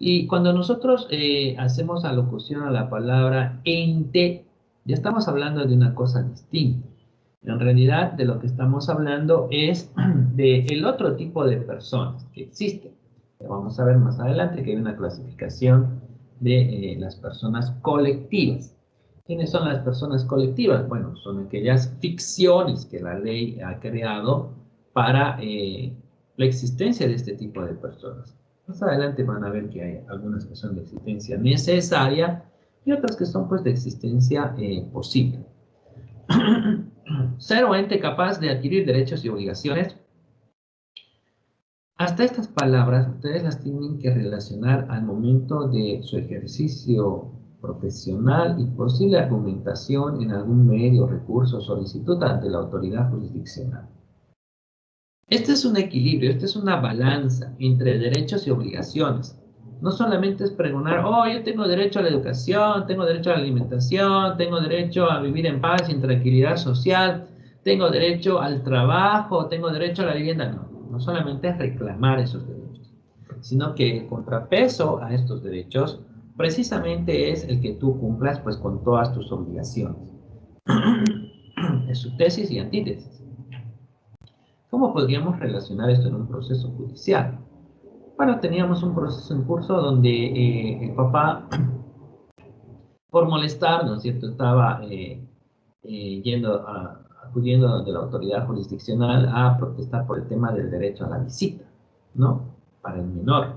S1: Y cuando nosotros hacemos alocución a la palabra ente, ya estamos hablando de una cosa distinta. En realidad, de lo que estamos hablando es del otro tipo de personas que existen. Vamos a ver más adelante que hay una clasificación de las personas colectivas. ¿Quiénes son las personas colectivas? Bueno, son aquellas ficciones que la ley ha creado para la existencia de este tipo de personas. Más adelante van a ver que hay algunas que son de existencia necesaria y otras que son pues de existencia posible. Ser o ente capaz de adquirir derechos y obligaciones. Hasta estas palabras ustedes las tienen que relacionar al momento de su ejercicio profesional y posible argumentación en algún medio, recurso o solicitud ante la autoridad jurisdiccional. Este es un equilibrio, esta es una balanza entre derechos y obligaciones. No solamente es pregonar, oh, yo tengo derecho a la educación, tengo derecho a la alimentación, tengo derecho a vivir en paz y en tranquilidad social, tengo derecho al trabajo, tengo derecho a la vivienda. No solamente es reclamar esos derechos, sino que el contrapeso a estos derechos precisamente es el que tú cumplas pues con todas tus obligaciones. Es su tesis y antítesis. ¿Cómo podríamos relacionar esto en un proceso judicial? Bueno, teníamos un proceso en curso donde el papá, por molestar, ¿no es cierto?, estaba acudiendo de la autoridad jurisdiccional a protestar por el tema del derecho a la visita, ¿no?, para el menor.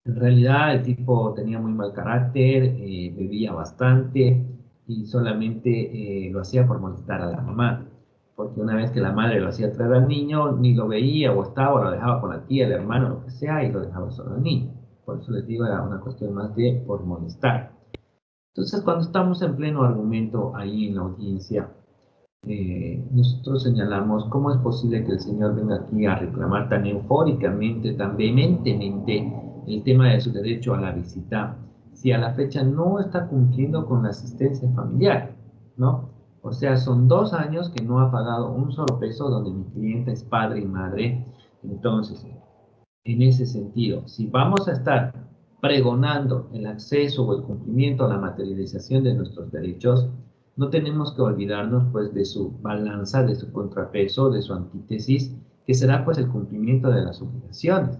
S1: En realidad el tipo tenía muy mal carácter, bebía bastante y solamente lo hacía por molestar a la mamá. Porque una vez que la madre lo hacía traer al niño, ni lo veía o estaba, o lo dejaba con la tía, el hermano, lo que sea, y lo dejaba solo al niño. Por eso les digo, era una cuestión más de por molestar. Entonces, cuando estamos en pleno argumento ahí en la audiencia, nosotros señalamos cómo es posible que el señor venga aquí a reclamar tan eufóricamente, tan vehementemente el tema de su derecho a la visita, si a la fecha no está cumpliendo con la asistencia familiar, ¿no? O sea, son 2 años que no ha pagado un solo peso donde mi cliente es padre y madre. Entonces, en ese sentido, si vamos a estar pregonando el acceso o el cumplimiento a la materialización de nuestros derechos, no tenemos que olvidarnos pues de su balanza, de su contrapeso, de su antítesis, que será pues el cumplimiento de las obligaciones.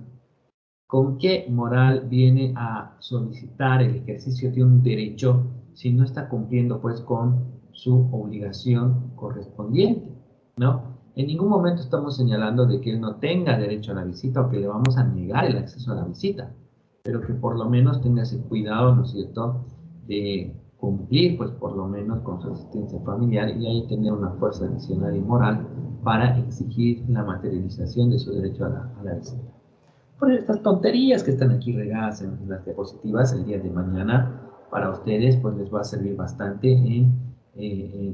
S1: ¿Con qué moral viene a solicitar el ejercicio de un derecho si no está cumpliendo pues con su obligación correspondiente, ¿no? En ningún momento estamos señalando de que él no tenga derecho a la visita o que le vamos a negar el acceso a la visita, pero que por lo menos tenga ese cuidado, ¿no es cierto?, de cumplir pues por lo menos con su asistencia familiar y ahí tener una fuerza adicional y moral para exigir la materialización de su derecho a la visita. Por estas tonterías que están aquí regadas en las diapositivas el día de mañana, para ustedes pues les va a servir bastante en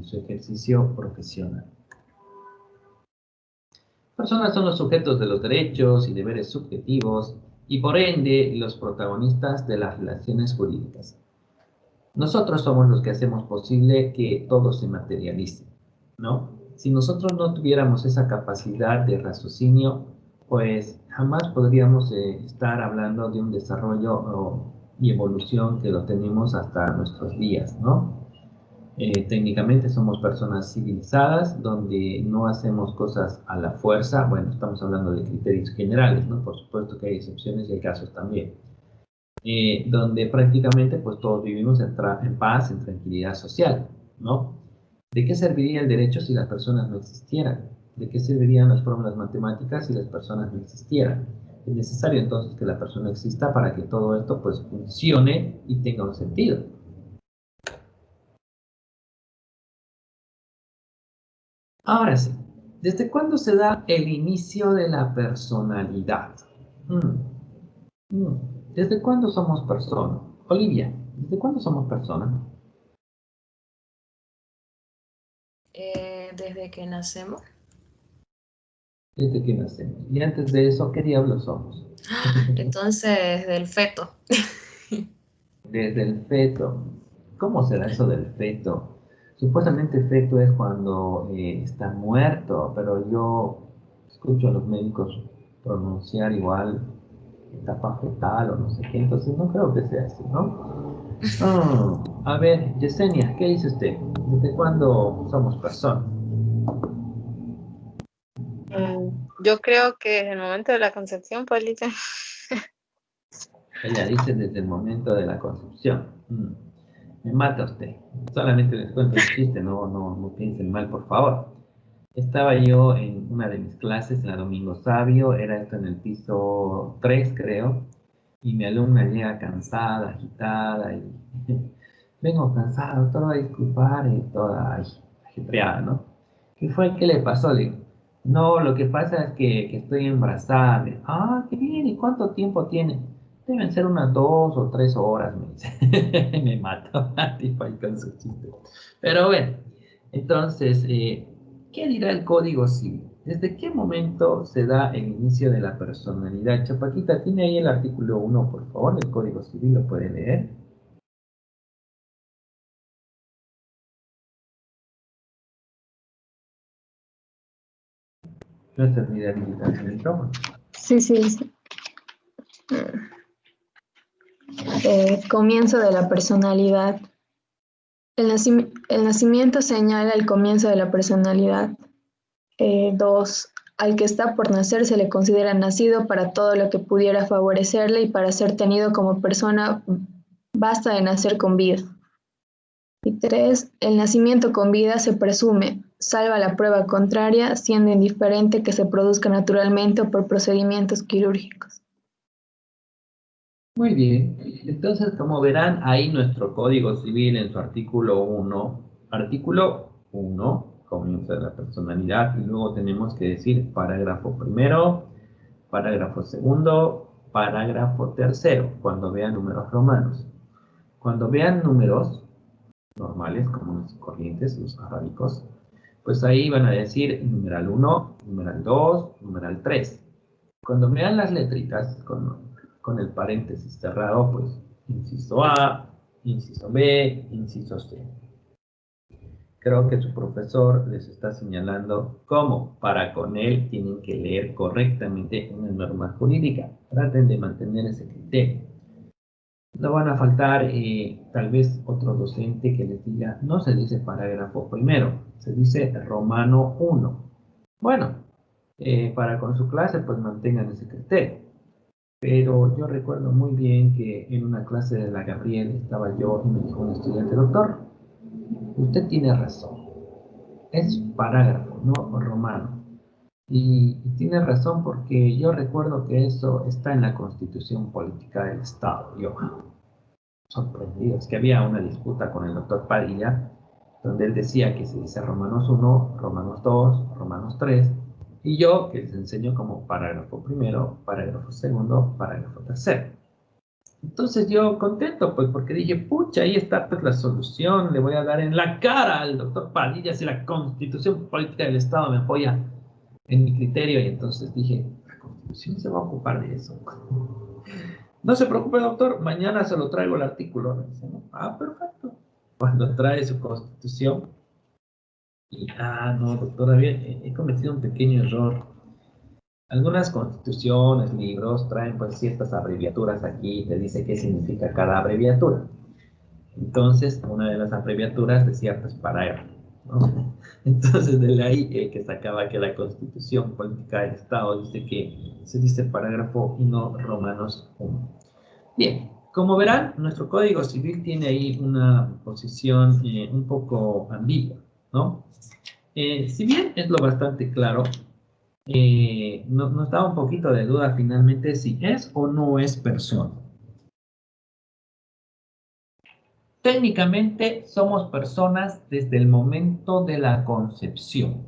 S1: su ejercicio profesional. Personas son los sujetos de los derechos y deberes subjetivos y por ende los protagonistas de las relaciones jurídicas. Nosotros somos los que hacemos posible que todo se materialice, ¿no? Si nosotros no tuviéramos esa capacidad de raciocinio, pues jamás podríamos estar hablando de un desarrollo y evolución que lo tenemos hasta nuestros días, ¿no? Técnicamente somos personas civilizadas, donde no hacemos cosas a la fuerza. Bueno, estamos hablando de criterios generales, ¿no? Por supuesto que hay excepciones y hay casos también. Donde prácticamente pues todos vivimos en paz, en tranquilidad social, ¿no? ¿De qué serviría el derecho si las personas no existieran? ¿De qué servirían las fórmulas matemáticas si las personas no existieran? Es necesario entonces que la persona exista para que todo esto pues funcione y tenga un sentido. Ahora sí, ¿desde cuándo se da el inicio de la personalidad? ¿Desde cuándo somos personas? Olivia, ¿desde cuándo somos personas?
S3: Desde que nacemos.
S1: Desde que nacemos. Y antes de eso, ¿qué diablos somos?
S3: Entonces, desde el feto.
S1: Desde el feto. ¿Cómo será eso del feto? Supuestamente el feto es cuando está muerto, pero yo escucho a los médicos pronunciar igual etapa fetal o no sé qué, entonces no creo que sea así, ¿no? A ver, Yesenia, ¿qué dice usted? ¿Desde cuándo somos personas?
S5: Yo creo que desde el momento de la concepción, Paulita.
S1: Ella dice desde el momento de la concepción. Me mata usted. Solamente les cuento un chiste, no piensen mal, por favor. Estaba yo en una de mis clases en la Domingo Sabio, era esto en el piso 3, creo, y mi alumna llega cansada, agitada, y vengo cansada, doctor, va a disculpar, y toda ajetreada, ¿no? ¿Qué fue? ¿Qué le pasó? Le digo, no, lo que pasa es que estoy embarazada. Ah, qué bien, ¿y cuánto tiempo tiene? Deben ser unas 2 o 3 horas, me dice. Me mató, tipo ahí con su chiste. Pero bueno, entonces, ¿qué dirá el Código Civil? ¿Desde qué momento se da el inicio de la personalidad? Chapaquita, ¿tiene ahí el artículo 1, por favor, del Código Civil? ¿Lo puede leer? No es de habilitación del micrófono.
S6: Sí. Comienzo de la personalidad. El nacimiento señala el comienzo de la personalidad. 2. Al que está por nacer se le considera nacido para todo lo que pudiera favorecerle y para ser tenido como persona basta de nacer con vida. Y 3. El nacimiento con vida se presume, salva la prueba contraria, siendo indiferente que se produzca naturalmente o por procedimientos quirúrgicos.
S1: Muy bien, entonces como verán ahí nuestro Código Civil en su artículo 1, comienza de la personalidad y luego tenemos que decir parágrafo primero, parágrafo segundo, parágrafo tercero, cuando vean números romanos. Cuando vean números normales, comunes y corrientes, los arábicos, pues ahí van a decir numeral 1, numeral 2, numeral 3. Cuando vean las letritas con el paréntesis cerrado, pues inciso A, inciso B, inciso C. Creo que su profesor les está señalando cómo para con él tienen que leer correctamente una norma jurídica. Traten de mantener ese criterio. No van a faltar tal vez otro docente que les diga, no se dice parágrafo primero, se dice romano 1. Bueno, para con su clase pues mantengan ese criterio. Pero yo recuerdo muy bien que en una clase de la Gabriel estaba yo y me dijo un estudiante, doctor, usted tiene razón, es parágrafo, no romano. Y tiene razón porque yo recuerdo que eso está en la Constitución Política del Estado. Yo, sorprendido, es que había una disputa con el doctor Padilla, donde él decía que se dice Romanos 1, Romanos 2, Romanos 3, y yo que les enseño como parágrafo primero, parágrafo segundo, parágrafo tercero. Entonces yo contento, pues, porque dije, pucha, ahí está pues la solución, le voy a dar en la cara al doctor Padilla si la Constitución Política del Estado me apoya en mi criterio, y entonces dije, la Constitución se va a ocupar de eso. No se preocupe, doctor, mañana se lo traigo el artículo. Me dice, ¿no? Ah, perfecto. Cuando trae su Constitución, y, no, doctor, he cometido un pequeño error. Algunas constituciones, libros, traen pues ciertas abreviaturas aquí, te dice qué significa cada abreviatura. Entonces, una de las abreviaturas decía pues parágrafo, ¿no? Entonces, de ahí que sacaba que la Constitución Política del Estado dice que se dice parágrafo y no Romanos 1. Bien, como verán, nuestro Código Civil tiene ahí una posición un poco ambigua, ¿no? Si bien es lo bastante claro, nos da un poquito de duda finalmente si es o no es persona. Técnicamente somos personas desde el momento de la concepción,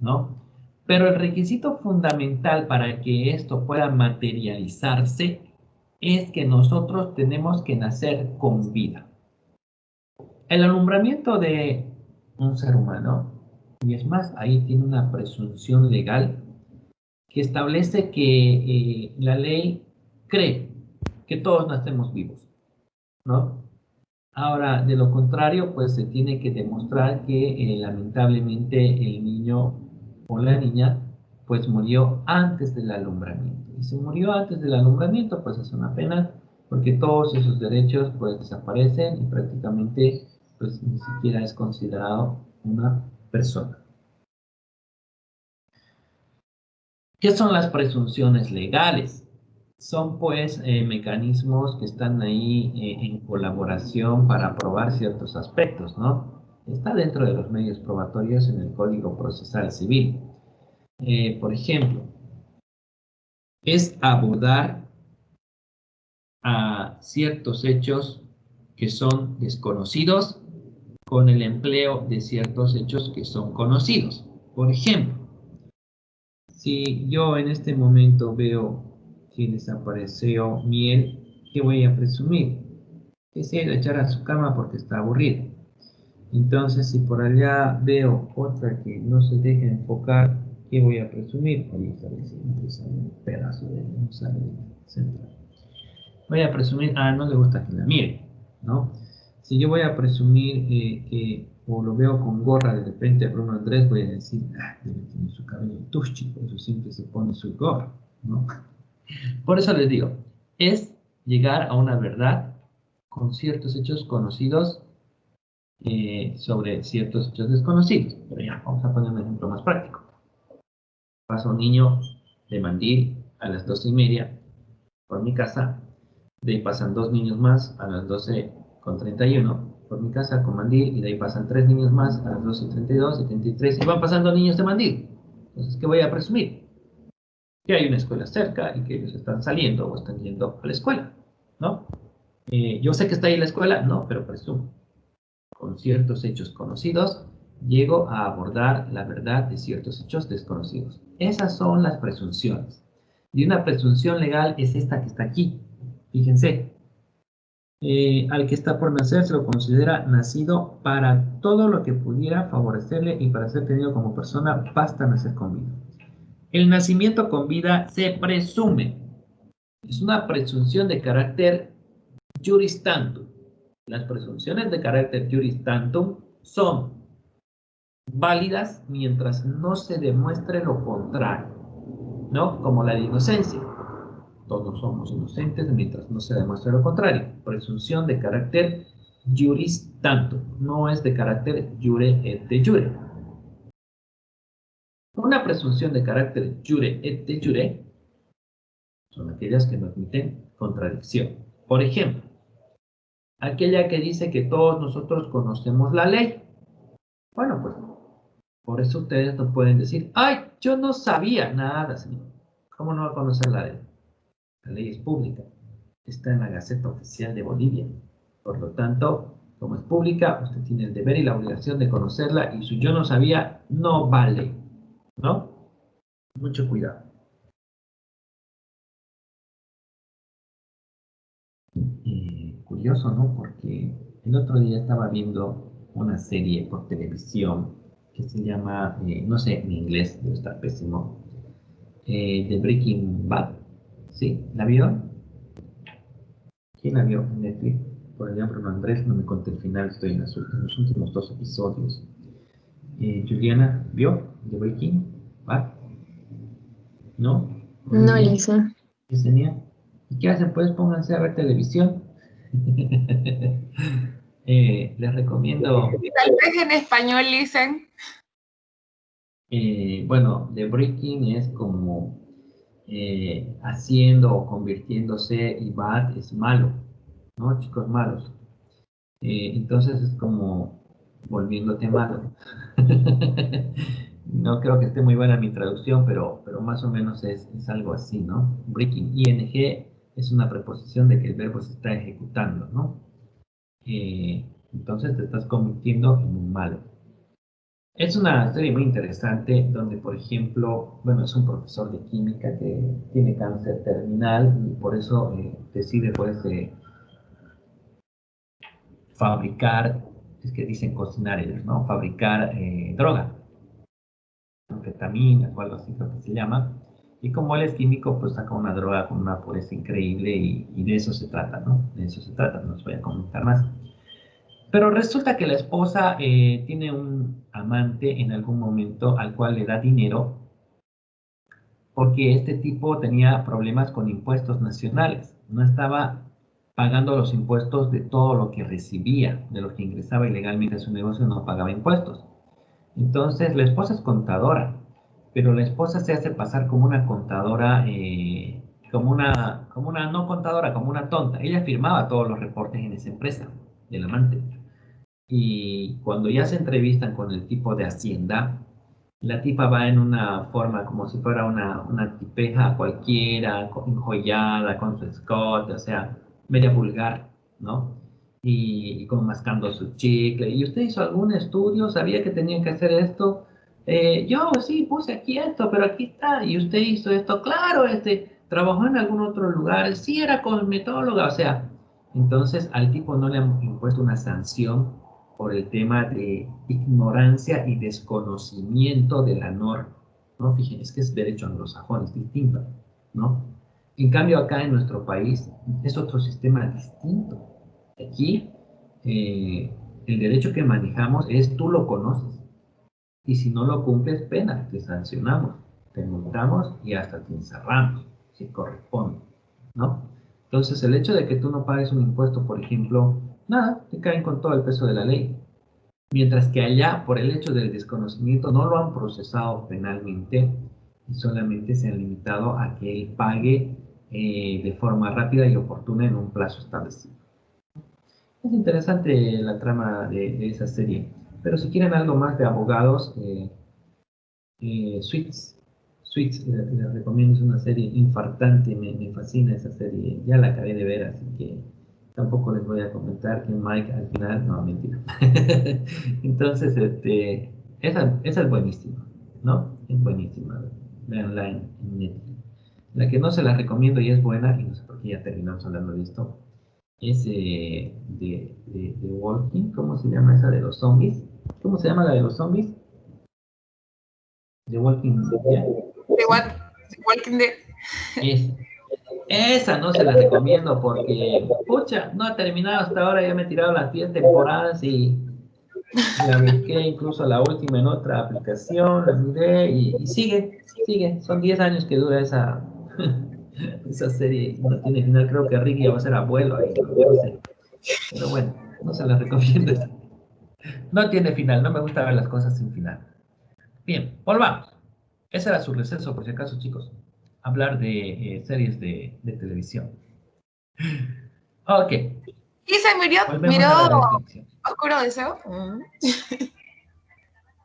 S1: ¿no? Pero el requisito fundamental para que esto pueda materializarse es que nosotros tenemos que nacer con vida. El alumbramiento de un ser humano, y es más, ahí tiene una presunción legal que establece que la ley cree que todos nacemos vivos, ¿no? Ahora, de lo contrario, pues se tiene que demostrar que lamentablemente el niño o la niña pues murió antes del alumbramiento. Y si murió antes del alumbramiento, pues es una pena, porque todos esos derechos pues desaparecen y prácticamente pues ni siquiera es considerado una persona. ¿Qué son las presunciones legales? Son pues mecanismos que están ahí en colaboración para probar ciertos aspectos, ¿no? Está dentro de los medios probatorios en el Código Procesal Civil. Por ejemplo, es abordar a ciertos hechos que son desconocidos con el empleo de ciertos hechos que son conocidos. Por ejemplo, si yo en este momento veo que desapareció Miel, ¿qué voy a presumir? Que se ha ido a echar a su cama porque está aburrido. Entonces, si por allá veo otra que no se deja enfocar, ¿qué voy a presumir? Ahí sale un pedazo de no sale central. Voy a presumir, no le gusta que la mire, ¿no? Si yo voy a presumir que, o lo veo con gorra de repente a Bruno Andrés, voy a decir, debe tener su cabello tuchi, por eso siempre se pone su gorra, ¿no? Por eso les digo, es llegar a una verdad con ciertos hechos conocidos sobre ciertos hechos desconocidos. Pero ya, vamos a poner un ejemplo más práctico. Pasa un niño de Mandil a las 12:30 por mi casa. De ahí pasan 2 niños más a las 12:31 por mi casa con Mandil. Y de ahí pasan 3 niños más a las 12:32 y 33. Y van pasando niños de Mandil. Entonces, ¿qué voy a presumir? Que hay una escuela cerca y que ellos están saliendo o están yendo a la escuela, ¿no? Yo sé que está ahí la escuela, no, pero presumo. Con ciertos hechos conocidos, llego a abordar la verdad de ciertos hechos desconocidos. Esas son las presunciones. Y una presunción legal es esta que está aquí. Fíjense, al que está por nacer se lo considera nacido para todo lo que pudiera favorecerle y para ser tenido como persona basta nacer con vida. El nacimiento con vida se presume. Es una presunción de carácter juris tantum. Las presunciones de carácter juris tantum son válidas mientras no se demuestre lo contrario, ¿no? Como la de inocencia. Todos somos inocentes mientras no se demuestre lo contrario. Presunción de carácter juris tantum, no es de carácter jure et de jure. Una presunción de carácter jure et de jure son aquellas que no admiten contradicción. Por ejemplo, aquella que dice que todos nosotros conocemos la ley. Bueno, pues por eso ustedes no pueden decir, ¡ay, yo no sabía nada, señor! ¿Cómo no va a conocer la ley? La ley es pública, está en la Gaceta Oficial de Bolivia. Por lo tanto, como es pública, usted tiene el deber y la obligación de conocerla y su yo no sabía no vale, ¿no? Mucho cuidado. Curioso, ¿no? Porque el otro día estaba viendo una serie por televisión que se llama, no sé, en inglés debe estar pésimo, The Breaking Bad. ¿Sí? ¿La vieron? ¿Quién la vio en Netflix? Por allá Bruno Andrés, no me conté el final, estoy en los últimos 2 episodios. Juliana, ¿vio The Breaking Bad? ¿No?
S6: No, Lisa.
S1: ¿Qué sería? ¿Y qué hacen? Pues pónganse a ver televisión. Les recomiendo.
S2: Tal vez en español dicen.
S1: Bueno, The Breaking es como haciendo o convirtiéndose, y bad es malo, ¿no? Chicos malos. Entonces es como volviéndote malo. No creo que esté muy buena mi traducción, pero más o menos es algo así, ¿no? Breaking, ing, es una preposición de que el verbo se está ejecutando, ¿no? Entonces te estás convirtiendo en un malo. Es una serie muy interesante donde, por ejemplo, bueno, es un profesor de química que tiene cáncer terminal y por eso decide, pues, fabricar, es que dicen cocinar ellos, ¿no? Fabricar droga, anfetamina o algo así creo que se llama. Y como él es químico, pues saca una droga con una pureza increíble y de eso se trata, ¿no? De eso se trata, no os voy a comentar más. Pero resulta que la esposa tiene un amante en algún momento al cual le da dinero porque este tipo tenía problemas con impuestos nacionales. No estaba pagando los impuestos de todo lo que recibía, de lo que ingresaba ilegalmente a su negocio, no pagaba impuestos. Entonces, la esposa es contadora, pero la esposa se hace pasar como una contadora, no contadora, como una tonta. Ella firmaba todos los reportes en esa empresa del amante. Y cuando ya se entrevistan con el tipo de Hacienda, la tipa va en una forma como si fuera una tipeja cualquiera, enjollada, con su escote, o sea, media vulgar, ¿no? Y como mascando su chicle. ¿Y usted hizo algún estudio? ¿Sabía que tenía que hacer esto? Yo sí puse aquí esto, pero aquí está. ¿Y usted hizo esto? Claro, trabajó en algún otro lugar. Sí, era cosmetóloga, o sea. Entonces al tipo no le han impuesto una sanción por el tema de ignorancia y desconocimiento de la norma, ¿no? Fíjense, es que es derecho anglosajón, es distinto, ¿no? En cambio, acá en nuestro país es otro sistema distinto. Aquí, el derecho que manejamos es tú lo conoces, y si no lo cumples, pena, te sancionamos, te multamos y hasta te encerramos, si corresponde, ¿no? Entonces, el hecho de que tú no pagues un impuesto, por ejemplo, nada, te caen con todo el peso de la ley. Mientras que allá, por el hecho del desconocimiento, no lo han procesado penalmente y solamente se han limitado a que él pague de forma rápida y oportuna en un plazo establecido. Es interesante la trama de esa serie, pero si quieren algo más de abogados, Suits, les recomiendo, es una serie infartante, me fascina esa serie, ya la acabé de ver, así que tampoco les voy a comentar que Mike al final, no, mentira. Entonces, esa es buenísima, ¿no? Es buenísima, veanla en Netflix. La que no se la recomiendo y es buena, y no sé por qué ya terminamos hablando de esto, es de Walking, ¿cómo se llama esa de los zombies? ¿Cómo se llama la de los zombies? The Walking Dead.
S2: The Walking Dead.
S1: Esa no se la recomiendo porque, pucha, no ha terminado hasta ahora, ya me he tirado las 10 temporadas y la busqué incluso la última en otra aplicación, la miré y sigue, son 10 años que dura esa serie, no tiene final, creo que Ricky va a ser abuelo ahí, no sé, pero bueno, no se la recomiendo. No tiene final, no me gusta ver las cosas sin final. Bien, volvamos. Ese era su receso, por si acaso, chicos. Hablar de series de televisión. Ok.
S2: ¿Y se miró Oscuro Deseo?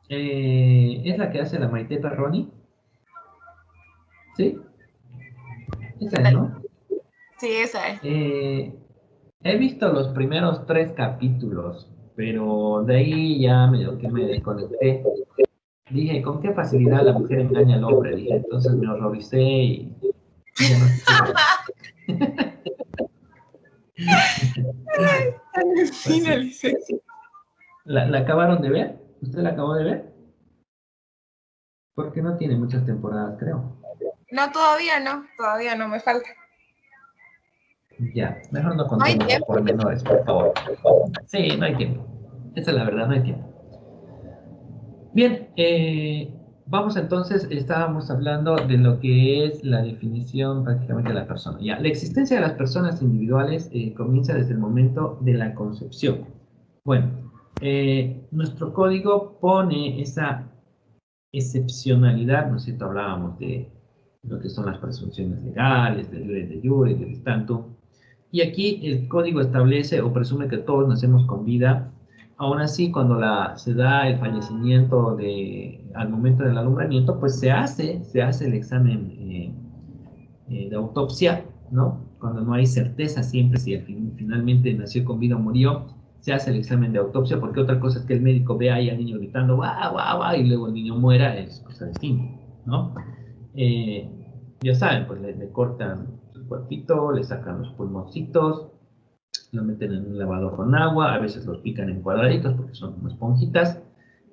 S1: ¿Es la que hace la Maite Perroni? ¿Sí? Esa es, ¿no?
S2: Sí, esa es.
S1: He visto los primeros 3 capítulos, pero de ahí ya medio que me desconecté. Dije, ¿con qué facilidad la mujer engaña al hombre? Dije, entonces me horroricé y ya no sé. ¿La acabaron de ver? ¿Usted la acabó de ver? Porque no tiene muchas temporadas, creo.
S2: No, todavía no, me falta.
S1: Ya, mejor no contemos por menores, por favor. Sí, no hay tiempo. Esa es la verdad, no hay tiempo. Bien, vamos entonces, estábamos hablando de lo que es la definición prácticamente de la persona. Ya, la existencia de las personas individuales comienza desde el momento de la concepción. Bueno, nuestro código pone esa excepcionalidad, ¿no es cierto? Hablábamos de lo que son las presunciones legales, del iure de jure, del tanto. Y aquí el código establece o presume que todos nacemos con vida. Aún así, cuando se da el fallecimiento al momento del alumbramiento, pues se hace el examen de autopsia, ¿no? Cuando no hay certeza siempre si finalmente nació con vida o murió, se hace el examen de autopsia, porque otra cosa es que el médico vea ahí al niño gritando, ¡guau, guau, guau! Y luego el niño muera, es cosa distinta, ¿no? Ya saben, pues le cortan su cuerpito, le sacan los pulmoncitos, lo meten en un lavador con agua, a veces los pican en cuadraditos porque son como esponjitas,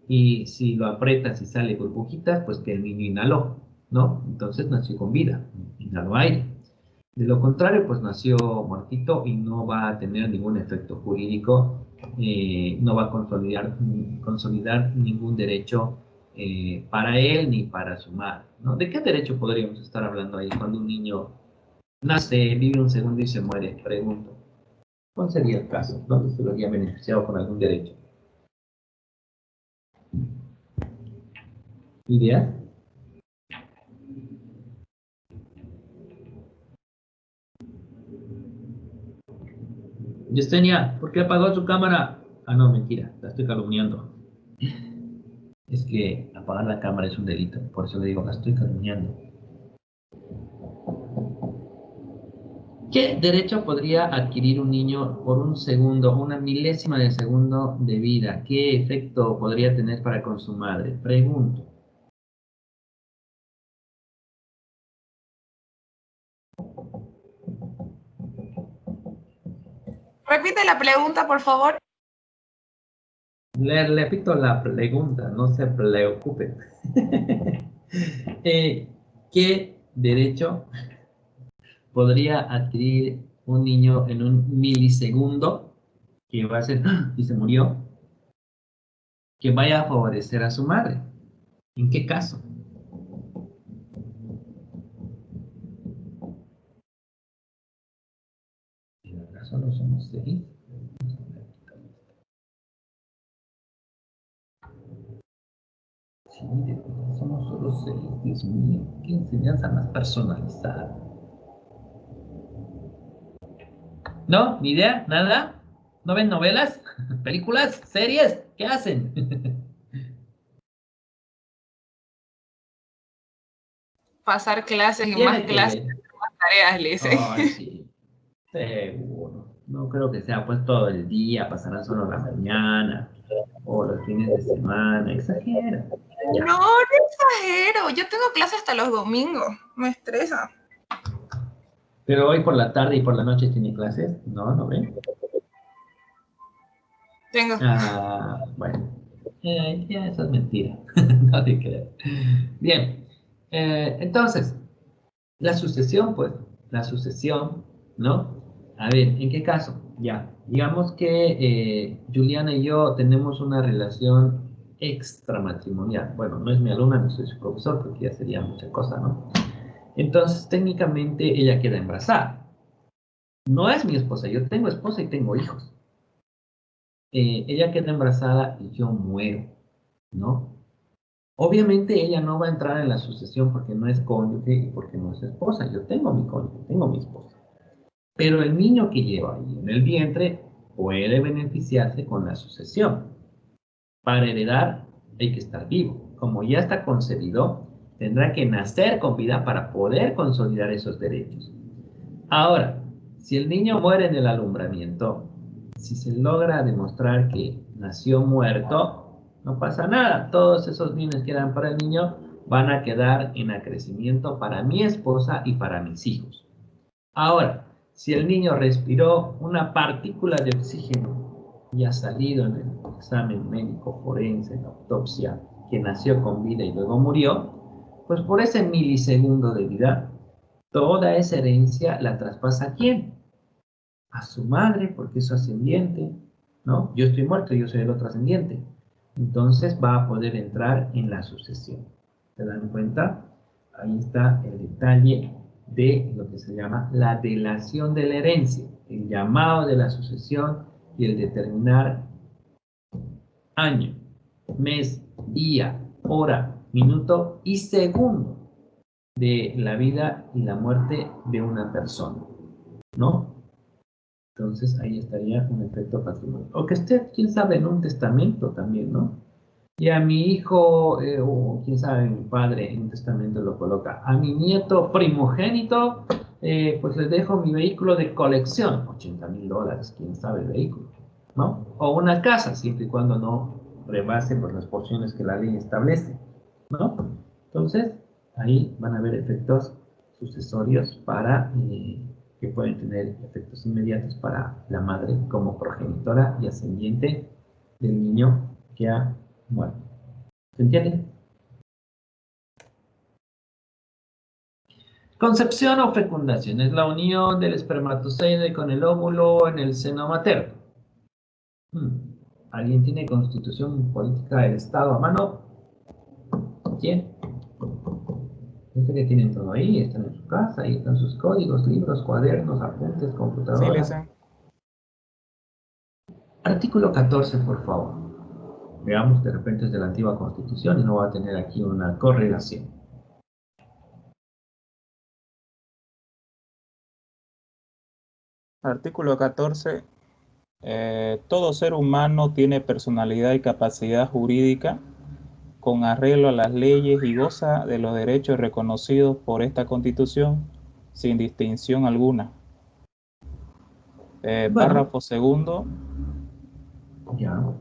S1: y si lo aprietas y sale burbujitas, pues que el niño inhaló, ¿no? Entonces nació con vida, inhaló aire. De lo contrario, pues nació muertito y no va a tener ningún efecto jurídico, no va a consolidar ningún derecho para él ni para su madre, ¿no? ¿De qué derecho podríamos estar hablando ahí cuando un niño nace, vive un segundo y se muere? Pregunto. ¿Cuál sería el caso? ¿Dónde se lo habría beneficiado con algún derecho? ¿Idea? Yesenia, ¿por qué apagó su cámara? Ah, no, mentira, la estoy calumniando. Es que apagar la cámara es un delito, por eso le digo, la estoy calumniando. ¿Qué derecho podría adquirir un niño por un segundo, una milésima de segundo de vida? ¿Qué efecto podría tener para con su madre? Pregunto.
S2: Repite la pregunta, por favor.
S1: Le repito la pregunta, no se preocupe. ¿Qué derecho podría adquirir un niño en un milisegundo que va a ser y se murió, que vaya a favorecer a su madre? ¿En qué caso? En el caso no somos seis. Sí, de verdad, somos solo seis. Dios mío, qué enseñanza más personalizada. ¿No? ¿Ni idea? ¿Nada? ¿No ven novelas? ¿Películas? ¿Series? ¿Qué hacen?
S2: Pasar clases y más
S1: Tiene que
S2: clases,
S1: ver.
S2: más tareas, le dice.
S1: Ay, sí. Seguro. No creo que sea pues todo el día, pasarán solo la mañana o los fines de semana. Exagera. Ya.
S2: No, no exagero. Yo tengo clases hasta los domingos. Me estresa.
S1: Pero hoy por la tarde y por la noche tiene clases. No, no ven.
S2: Tengo.
S1: Ah, bueno. Ya eso es mentira. No te creo. Bien. Entonces, la sucesión, pues, la sucesión, ¿no? A ver, ¿en qué caso? Ya, digamos que Juliana y yo tenemos una relación extramatrimonial. Bueno, no es mi alumna, no soy su profesor, porque ya sería mucha cosa, ¿no? Entonces, técnicamente, ella queda embarazada. No es mi esposa, yo tengo esposa y tengo hijos. Ella queda embarazada y yo muero, ¿no? Obviamente ella no va a entrar en la sucesión porque no es cónyuge y porque no es esposa. Yo tengo mi cónyuge, tengo mi esposa. Pero el niño que lleva ahí en el vientre puede beneficiarse con la sucesión. Para heredar hay que estar vivo. Como ya está concebido, tendrá que nacer con vida para poder consolidar esos derechos. Ahora, si el niño muere en el alumbramiento, si se logra demostrar que nació muerto, no pasa nada. Todos esos bienes que eran para el niño van a quedar en acrecimiento para mi esposa y para mis hijos. Ahora, si el niño respiró una partícula de oxígeno y ha salido en el examen médico forense, en la autopsia, que nació con vida y luego murió, pues por ese milisegundo de vida, toda esa herencia la traspasa ¿a quién? A su madre, porque es su ascendiente, ¿no? Yo estoy muerto, yo soy el otro ascendiente. Entonces va a poder entrar en la sucesión. ¿Se dan cuenta? Ahí está el detalle de lo que se llama la delación de la herencia, el llamado de la sucesión y el determinar año, mes, día, hora, minuto y segundo de la vida y la muerte de una persona, ¿no? Entonces ahí estaría un efecto patrimonio. O que esté, quién sabe, en un testamento también, ¿no? Y a mi hijo, o quién sabe, mi padre en un testamento lo coloca. A mi nieto primogénito, pues le dejo mi vehículo de colección, $80,000, quién sabe el vehículo, ¿no? O una casa, siempre y cuando no rebase pues, las porciones que la ley establece, ¿no? Entonces, ahí van a haber efectos sucesorios para que pueden tener efectos inmediatos para la madre como progenitora y ascendiente del niño que ha muerto. ¿Se entiende? Concepción o fecundación es la unión del espermatozoide con el óvulo en el seno materno. ¿Alguien tiene constitución política del Estado a mano? tienen. Yo sé que tienen todo ahí, están en su casa, ahí están sus códigos, libros, cuadernos, apuntes,
S4: Sí,
S1: computadoras.
S4: Lisa.
S1: Artículo 14, por favor. Veamos, de repente es de la antigua Constitución y no va a tener aquí una correlación.
S4: Artículo 14. Todo ser humano tiene personalidad y capacidad jurídica con arreglo a las leyes y goza de los derechos reconocidos por esta Constitución sin distinción alguna.
S1: Bueno.
S4: Párrafo segundo.
S1: Ya.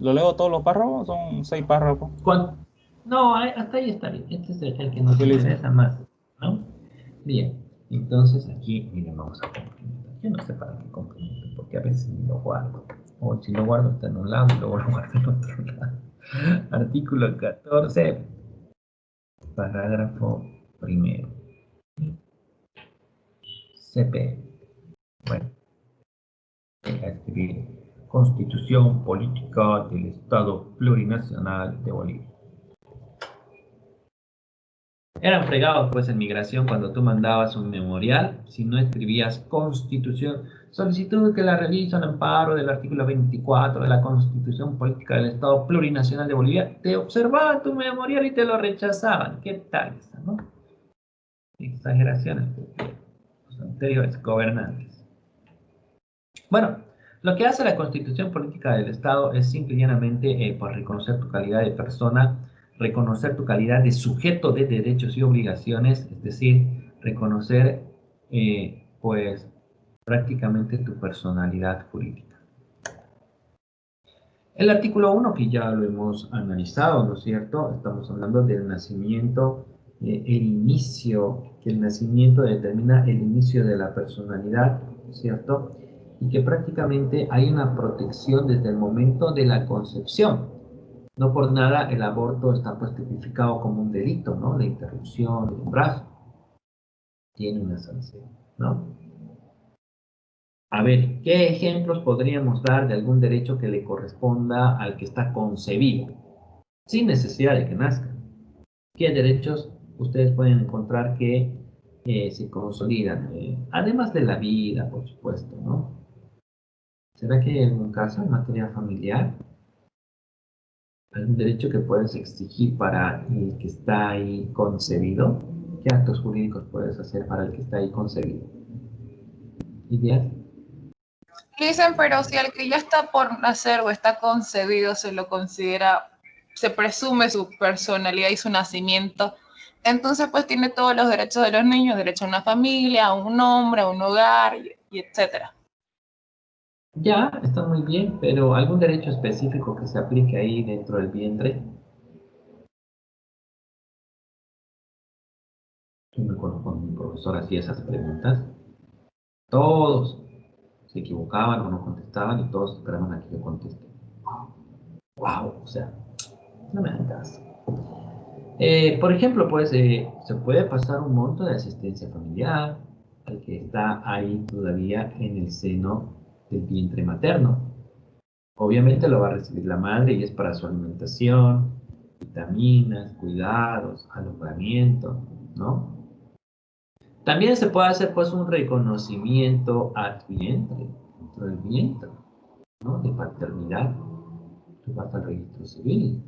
S4: ¿Lo leo todos los párrafos? Son 6 párrafos.
S1: ¿Cuánto? No, hasta ahí está bien. Este es el que nos
S4: Utiliza.
S1: interesa más, ¿no? Bien, entonces aquí, miren, vamos a complementar. Yo no sé para qué complemento, porque a veces ni lo guardo. O si lo guardo está en un lado y luego lo guardo en otro lado. Artículo 14, parágrafo primero. CP. Bueno, voy a escribir Constitución Política del Estado Plurinacional de Bolivia. Eran fregados pues en migración cuando tú mandabas un memorial, si no escribías Constitución, solicitud que la realiza en amparo del artículo 24 de la Constitución Política del Estado Plurinacional de Bolivia, te observaban tu memorial y te lo rechazaban. ¿Qué tal esa, no? Exageraciones de los anteriores gobernantes. Bueno, lo que hace la Constitución Política del Estado es simple y llanamente por reconocer tu calidad de persona, reconocer tu calidad de sujeto de derechos y obligaciones, es decir, reconocer pues prácticamente tu personalidad jurídica. El artículo 1, que ya lo hemos analizado, ¿no es cierto? Estamos hablando del nacimiento, el inicio, que el nacimiento determina el inicio de la personalidad, ¿no es cierto? Y que prácticamente hay una protección desde el momento de la concepción. No por nada el aborto está pues tipificado como un delito, ¿no? La interrupción del embarazo tiene una sanción, ¿no? A ver, ¿qué ejemplos podríamos dar de algún derecho que le corresponda al que está concebido, sin necesidad de que nazca? ¿Qué derechos ustedes pueden encontrar que se consolidan? Además de la vida, por supuesto, ¿no? ¿Será que hay algún caso en materia familiar? ¿Algún derecho que puedes exigir para el que está ahí concebido? ¿Qué actos jurídicos puedes hacer para el que está ahí concebido? ¿Ideas?
S2: Dicen, pero si al que ya está por nacer o está concebido se lo considera, se presume su personalidad y su nacimiento, entonces pues tiene todos los derechos de los niños, derecho a una familia, a un nombre, a un hogar, y etcétera.
S1: Ya, está muy bien, pero ¿algún derecho específico que se aplique ahí dentro del vientre? Yo me acuerdo cuando mi profesor hacía esas preguntas, todos se equivocaban o no contestaban y todos esperaban a que yo conteste. ¡Wow! O sea, no me dan caso. Por ejemplo, pues se puede pasar un monto de asistencia familiar al que está ahí todavía en el seno del vientre materno. Obviamente lo va a recibir la madre y es para su alimentación, vitaminas, cuidados, alumbramiento, ¿no? También se puede hacer pues un reconocimiento ad vientre, dentro del vientre, ¿no? De paternidad. Tú vas al registro civil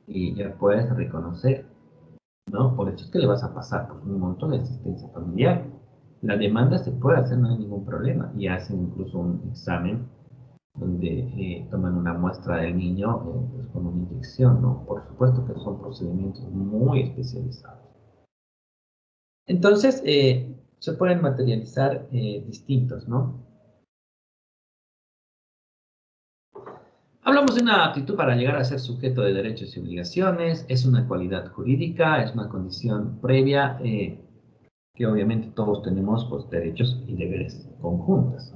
S1: y ya puedes reconocer, ¿no? Por eso es que le vas a pasar por un montón de asistencia familiar. La demanda se puede hacer, no hay ningún problema, y hacen incluso un examen donde toman una muestra del niño pues con una inyección, ¿no? Por supuesto que son procedimientos muy especializados. Entonces, se pueden materializar distintos, ¿no? Hablamos de una aptitud para llegar a ser sujeto de derechos y obligaciones, es una cualidad jurídica, es una condición previa que obviamente todos tenemos pues, derechos y deberes conjuntos.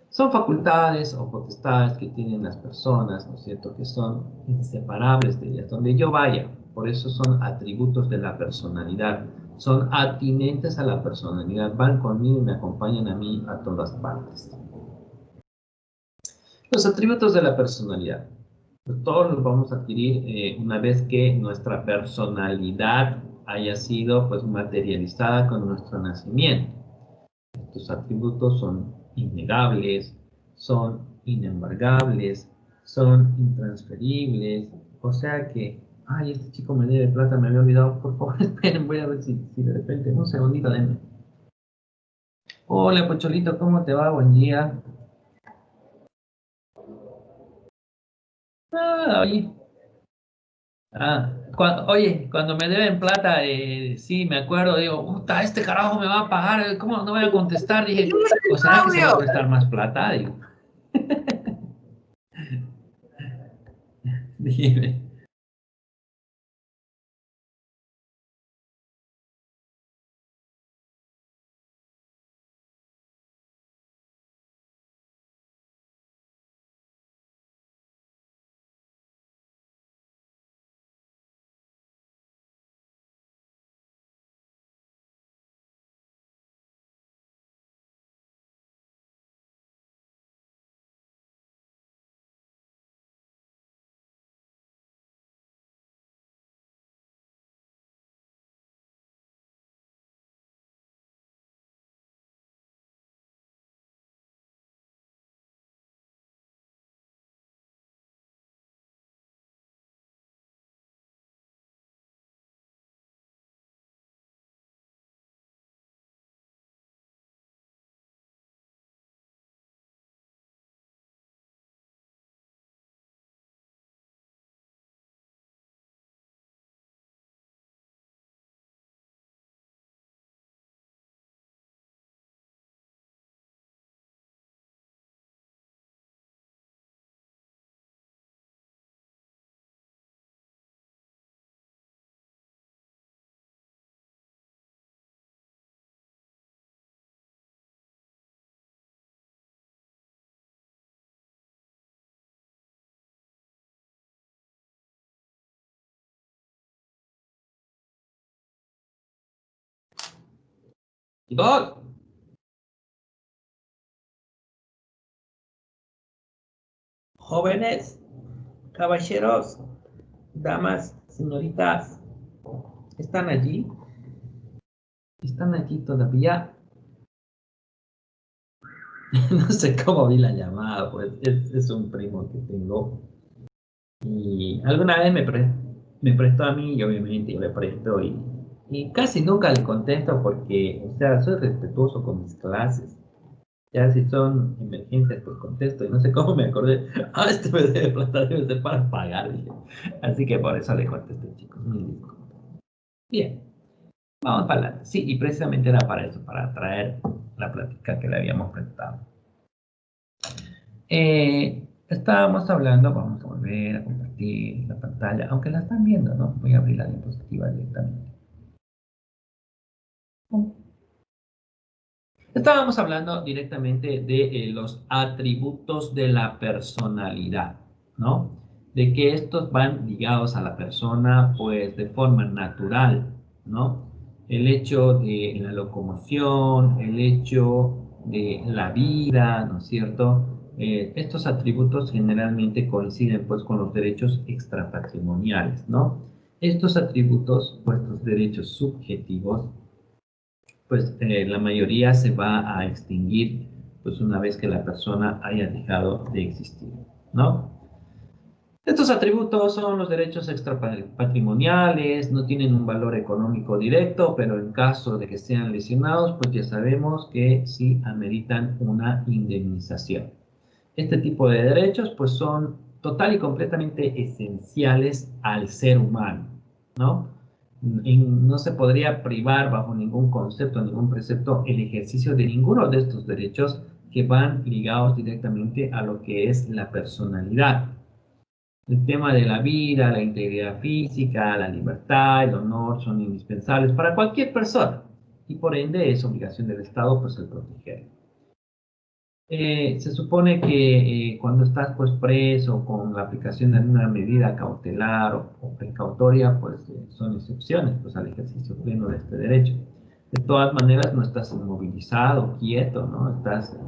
S1: Son facultades o potestades que tienen las personas, ¿no es cierto?, que son inseparables de ellas, donde yo vaya. Por eso son atributos de la personalidad, son atinentes a la personalidad, van conmigo y me acompañan a mí a todas partes. Los atributos de la personalidad. pues todos los vamos a adquirir una vez que nuestra personalidad haya sido pues materializada con nuestro nacimiento. Estos atributos son innegables, son inembargables, son intransferibles, o sea que, ay, este chico me debe plata, me había olvidado, por favor, esperen, voy a ver si de repente, un segundito, denme. Hola, Pocholito, ¿cómo te va? Buen día. Ah, oye. Oye, cuando me deben plata, sí, me acuerdo, digo, puta, este carajo me va a pagar, ¿cómo no voy a contestar? Dije, ¿o será que se va a prestar más plata? Digo. Dime. ¡Gol! Jóvenes, caballeros, damas, señoritas, ¿están allí? ¿Están allí todavía? No sé cómo vi la llamada, pues es un primo que tengo. Y alguna vez me prestó a mí y obviamente yo le presto y casi nunca le contesto porque, o sea, soy respetuoso con mis clases. Ya si son emergencias, pues contesto. Y no sé cómo me acordé. Ah, este me debe plata, debe ser para pagar, dije. Así que por eso le contesté, chicos. Mil disculpas. Bien, vamos para adelante. Sí, y precisamente era para eso, para traer la plática que le habíamos prestado. Estábamos hablando, vamos a volver a compartir la pantalla, aunque la están viendo, ¿no? Voy a abrir la diapositiva directamente. Estábamos hablando directamente de los atributos de la personalidad, ¿no? De que estos van ligados a la persona, pues, de forma natural, ¿no? El hecho de la locomoción, el hecho de la vida, ¿no es cierto? Estos atributos generalmente coinciden, pues, con los derechos extrapatrimoniales, ¿no? Estos atributos, pues, los derechos subjetivos, pues la mayoría se va a extinguir pues una vez que la persona haya dejado de existir, ¿no? Estos atributos son los derechos extrapatrimoniales, no tienen un valor económico directo, pero en caso de que sean lesionados, pues ya sabemos que sí ameritan una indemnización. Este tipo de derechos pues son total y completamente esenciales al ser humano, ¿no? No se podría privar bajo ningún concepto, ningún precepto, el ejercicio de ninguno de estos derechos que van ligados directamente a lo que es la personalidad. El tema de la vida, la integridad física, la libertad, el honor son indispensables para cualquier persona y por ende es obligación del Estado pues el proteger. Se supone que cuando estás pues preso con la aplicación de una medida cautelar o precautoria, pues son excepciones pues, al ejercicio pleno de este derecho. De todas maneras no estás inmovilizado, quieto, ¿no? Estás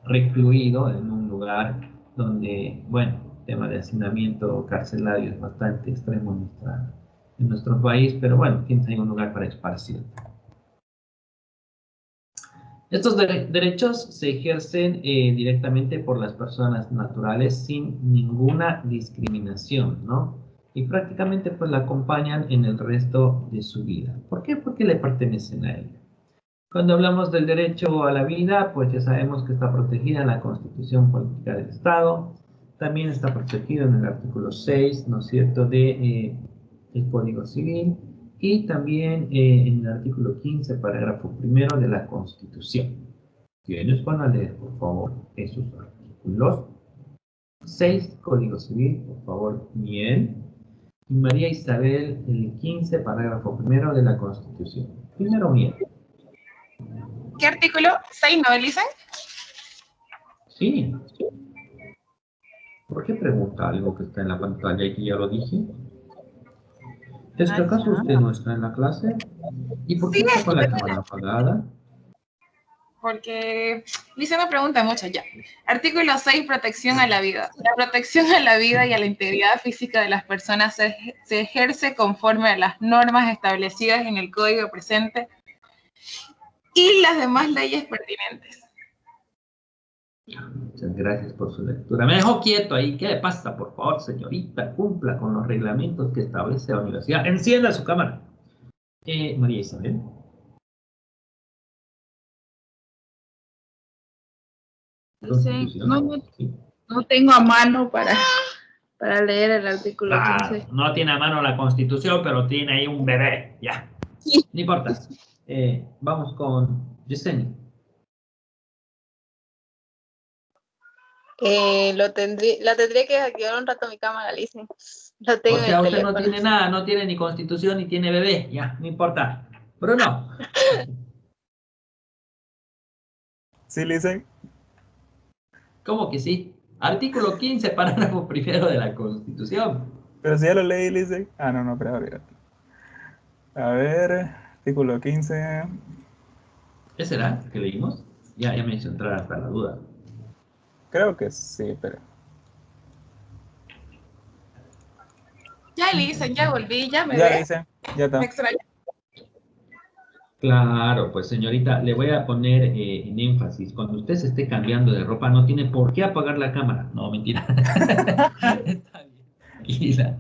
S1: recluido en un lugar donde, bueno, El tema de hacinamiento carcelario es bastante extremo en nuestro país, pero bueno, tiene un lugar para esparcir. Estos derechos se ejercen directamente por las personas naturales sin ninguna discriminación, ¿no? Y prácticamente pues la acompañan en el resto de su vida. ¿Por qué? Porque le pertenecen a ella. Cuando hablamos del derecho a la vida, pues ya sabemos que está protegida en la Constitución Política del Estado. También está protegido en el artículo 6, ¿no es cierto?, del Código Civil. Y también en el artículo 15, parágrafo primero de la Constitución. ¿Quiénes van a leer, por favor, esos artículos? 6, Código Civil, por favor, Miel. Y María Isabel, el 15, parágrafo primero de la Constitución. Primero, Miel.
S2: ¿Qué artículo? 6, ¿no, Elisa?
S1: Sí. ¿Por qué pregunta algo que está en la pantalla y que ya lo dije? ¿Es que acaso usted no está en la clase? ¿Y por qué
S2: Sí,
S1: está con la cámara apagada?
S2: porque Lisa me pregunta mucho ya. Artículo 6, protección a la vida. La protección a la vida y a la integridad física de las personas se ejerce conforme a las normas establecidas en el Código presente y las demás leyes pertinentes.
S1: Muchas gracias por su lectura. Me dejó quieto ahí. ¿Qué le pasa? Por favor, señorita, cumpla con los reglamentos que establece la universidad. Encienda su cámara. María Isabel.
S5: No tengo a mano para leer el artículo 15.
S1: No tiene a mano la Constitución, pero tiene ahí un bebé. Ya. No importa. Vamos con Yesenia.
S5: La tendría que desactivar un rato mi cámara, Lice. Lo tengo
S1: O sea,
S5: en el
S1: usted
S5: teléfono.
S1: no tiene nada, no tiene ni Constitución ni tiene bebé. Ya, no importa. Bruno.
S4: Sí, Lice.
S1: ¿Cómo que sí? Artículo 15, parágrafo primero de la Constitución.
S4: Pero si ya lo leí, Lice. No, pero olvídate. A ver, artículo 15.
S1: ¿Ese será que leímos? Ya me hizo entrar hasta la duda.
S4: Creo que sí, pero...
S2: Ya, Elisa, ya volví, ya me
S4: Ya,
S2: ve.
S4: Lice, ya está.
S2: Me extraña.
S1: Claro, pues señorita, le voy a poner en énfasis. Cuando usted se esté cambiando de ropa, no tiene por qué apagar la cámara. No, mentira. Está bien. Tranquila.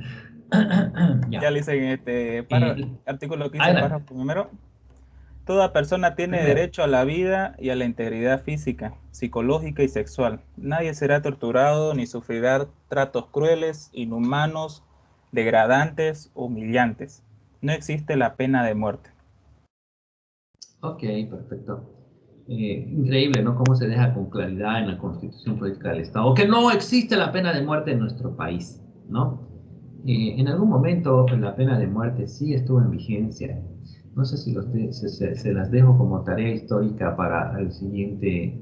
S4: Ya, Lice, en este artículo 15,
S1: adelante.
S4: párrafo primero. Toda persona tiene derecho a la vida y a la integridad física, psicológica y sexual. Nadie será torturado ni sufrirá tratos crueles, inhumanos, degradantes, humillantes. No existe la pena de muerte.
S1: Ok, perfecto. Increíble, ¿no? Cómo se deja con claridad en la Constitución Política del Estado que no existe la pena de muerte en nuestro país, ¿no? En algún momento la pena de muerte sí estuvo en vigencia. No sé si se las dejo como tarea histórica para la siguiente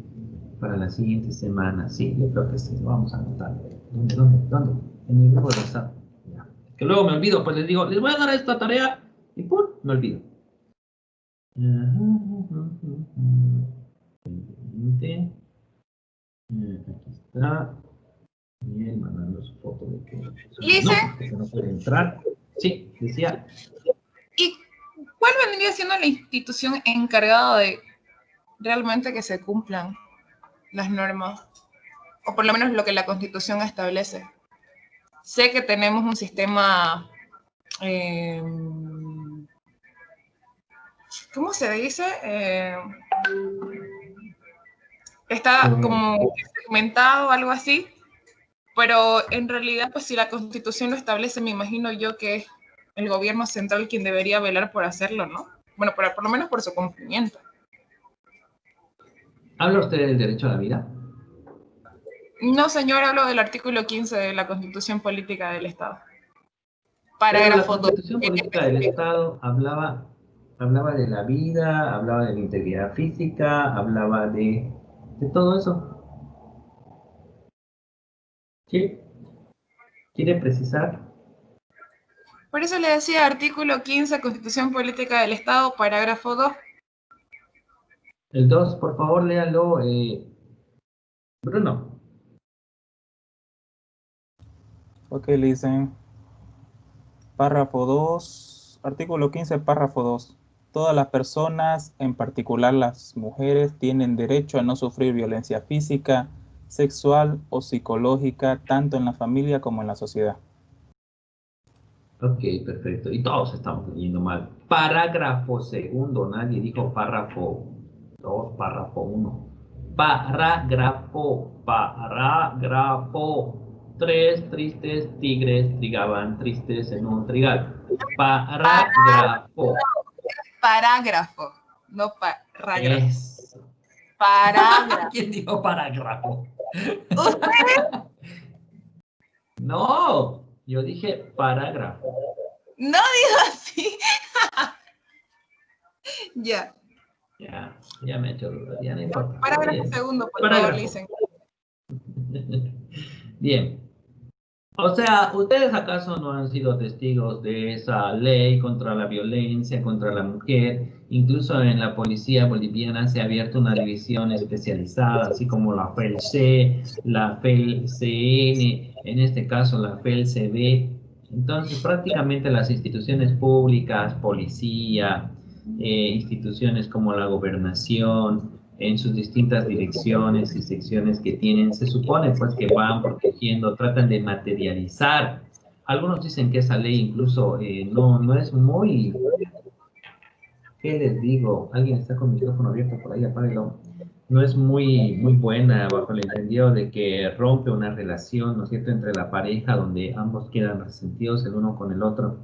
S1: semana. Sí, yo creo que sí, lo vamos a anotar. ¿Dónde? En el grupo de WhatsApp. Ya. Que luego me olvido, pues les digo, les voy a dar esta tarea y ¡pum! Me olvido. Aquí está. Bien, mandando su foto de que no puede entrar. Sí, decía.
S2: ¿Y cuál vendría siendo la institución encargada de realmente que se cumplan las normas? O por lo menos lo que la Constitución establece. Sé que tenemos un sistema, ¿cómo se dice? Está como segmentado, algo así, pero en realidad, pues si la Constitución lo establece, me imagino yo que es el gobierno central quien debería velar por hacerlo, ¿no? Bueno, por lo menos por su cumplimiento.
S1: ¿Habla usted del derecho a la vida?
S2: No, señor, hablo del artículo 15 de la Constitución Política del Estado.
S1: Pero la
S2: Parágrafo 2.
S1: Constitución Política del Estado hablaba de la vida, hablaba de la integridad física, hablaba de todo eso. ¿Quiere precisar?
S2: Por eso le decía artículo 15, Constitución Política del Estado, parágrafo 2.
S1: El 2, por favor, léalo. Bruno.
S4: Ok, listen. Párrafo 2, artículo 15, párrafo 2. Todas las personas, en particular las mujeres, tienen derecho a no sufrir violencia física, sexual o psicológica, tanto en la familia como en la sociedad.
S1: Ok, perfecto. Y todos estamos leyendo mal. Parágrafo segundo, nadie dijo párrafo 2, párrafo 1. Parágrafo. 3 tristes tigres trigaban tristes en un trigal. Parágrafo.
S2: Parágrafo, no parágrafo.
S1: Eso.
S2: Parágrafo.
S1: ¿Quién dijo parágrafo?
S2: ¿Usted?
S1: No, yo dije parágrafo.
S2: No digo así. Ya.
S1: Ya me he hecho dudar, ya no importa.
S2: Parágrafo segundo, por favor, listen.
S1: Bien. O sea, ¿ustedes acaso no han sido testigos de esa ley contra la violencia contra la mujer? Incluso en la policía boliviana se ha abierto una división especializada, así como la FELC, la FELCN, en este caso la FELCB. Entonces, prácticamente las instituciones públicas, policía, instituciones como la gobernación, en sus distintas direcciones y secciones que tienen, se supone pues que van protegiendo, tratan de materializar. Algunos dicen que esa ley incluso no es muy, ¿qué les digo? Alguien está con el micrófono abierto por ahí, apáguelo. No es muy buena bajo el entendido de que rompe una relación, ¿no es cierto?, entre la pareja donde ambos quedan resentidos el uno con el otro.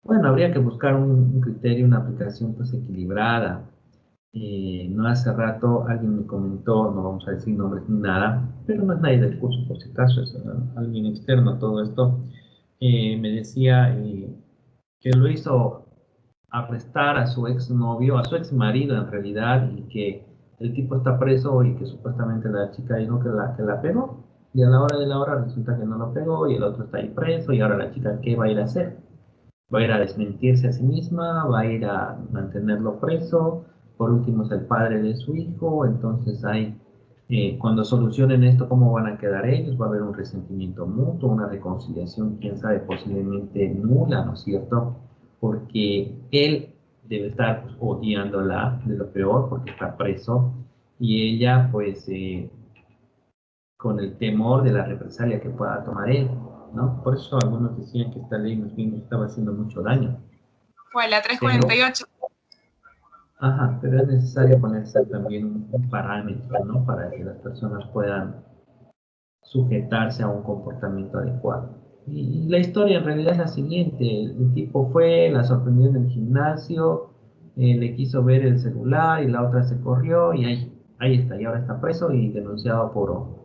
S1: Bueno, habría que buscar un criterio, una aplicación pues equilibrada. No hace rato alguien me comentó, no vamos a decir nombres ni nada, pero no es nadie del curso por si acaso, es alguien externo a todo esto, me decía que lo hizo arrestar a su exnovio, a su exmarido en realidad, y que el tipo está preso y que supuestamente la chica dijo que la pegó, y a la hora de la hora resulta que no lo pegó y el otro está ahí preso, y ahora la chica, ¿qué va a ir a hacer? Va a ir a desmentirse a sí misma, va a ir a mantenerlo preso, por último es el padre de su hijo, entonces hay, cuando solucionen esto, ¿cómo van a quedar ellos? Va a haber un resentimiento mutuo, una reconciliación, quién sabe, posiblemente nula, ¿no es cierto? Porque él debe estar pues, odiándola de lo peor porque está preso y ella pues con el temor de la represalia que pueda tomar él, ¿no? Por eso algunos decían que esta ley más bien estaba haciendo mucho daño.
S2: Fue la 348.
S1: Pero es necesario ponerse también un parámetro, ¿no? Para que las personas puedan sujetarse a un comportamiento adecuado. Y la historia en realidad es la siguiente. El tipo fue, la sorprendió en el gimnasio, le quiso ver el celular y la otra se corrió y ahí está. Y ahora está preso y denunciado por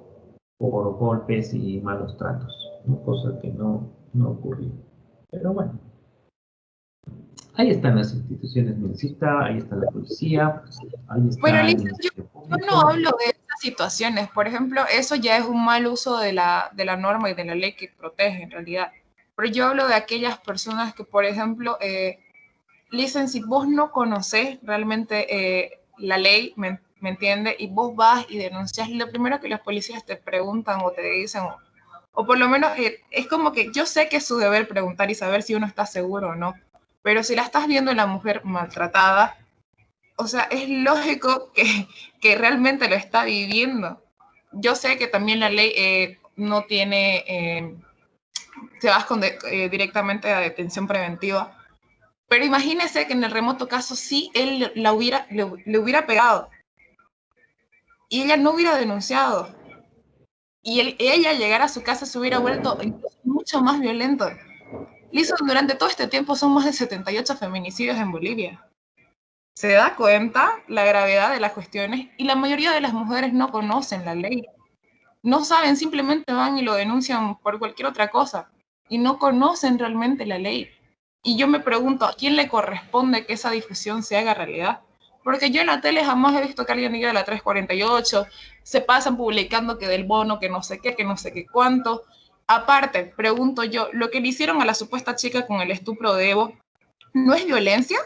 S1: golpes y malos tratos, ¿no? Cosa que no ocurrió. Pero bueno, ahí están las instituciones municipales, ahí está la policía, ahí está
S2: Bueno,
S1: el
S2: Lisa,
S1: Ministerio
S2: yo
S1: Público.
S2: no hablo de esas situaciones. Por ejemplo, eso ya es un mal uso de la norma y de la ley que protege en realidad. Pero yo hablo de aquellas personas que, por ejemplo, Lisa, si vos no conocés realmente la ley, ¿me entiendes? Y vos vas y denuncias, lo primero que los policías te preguntan o te dicen, o por lo menos es como que yo sé que es su deber preguntar y saber si uno está seguro o no, pero si la estás viendo en la mujer maltratada, o sea, es lógico que realmente lo está viviendo. Yo sé que también la ley no tiene, te vas directamente a detención preventiva, pero imagínese que en el remoto caso sí él le hubiera pegado y ella no hubiera denunciado y ella llegar a su casa se hubiera vuelto incluso mucho más violento. Listo, durante todo este tiempo son más de 78 feminicidios en Bolivia. Se da cuenta la gravedad de las cuestiones y la mayoría de las mujeres no conocen la ley. No saben, simplemente van y lo denuncian por cualquier otra cosa y no conocen realmente la ley. Y yo me pregunto, ¿a quién le corresponde que esa difusión se haga realidad? Porque yo en la tele jamás he visto que alguien diga de la 348, se pasan publicando que del bono, que no sé qué cuánto. Aparte, pregunto yo, ¿lo que le hicieron a la supuesta chica con el estupro de Evo no es violencia?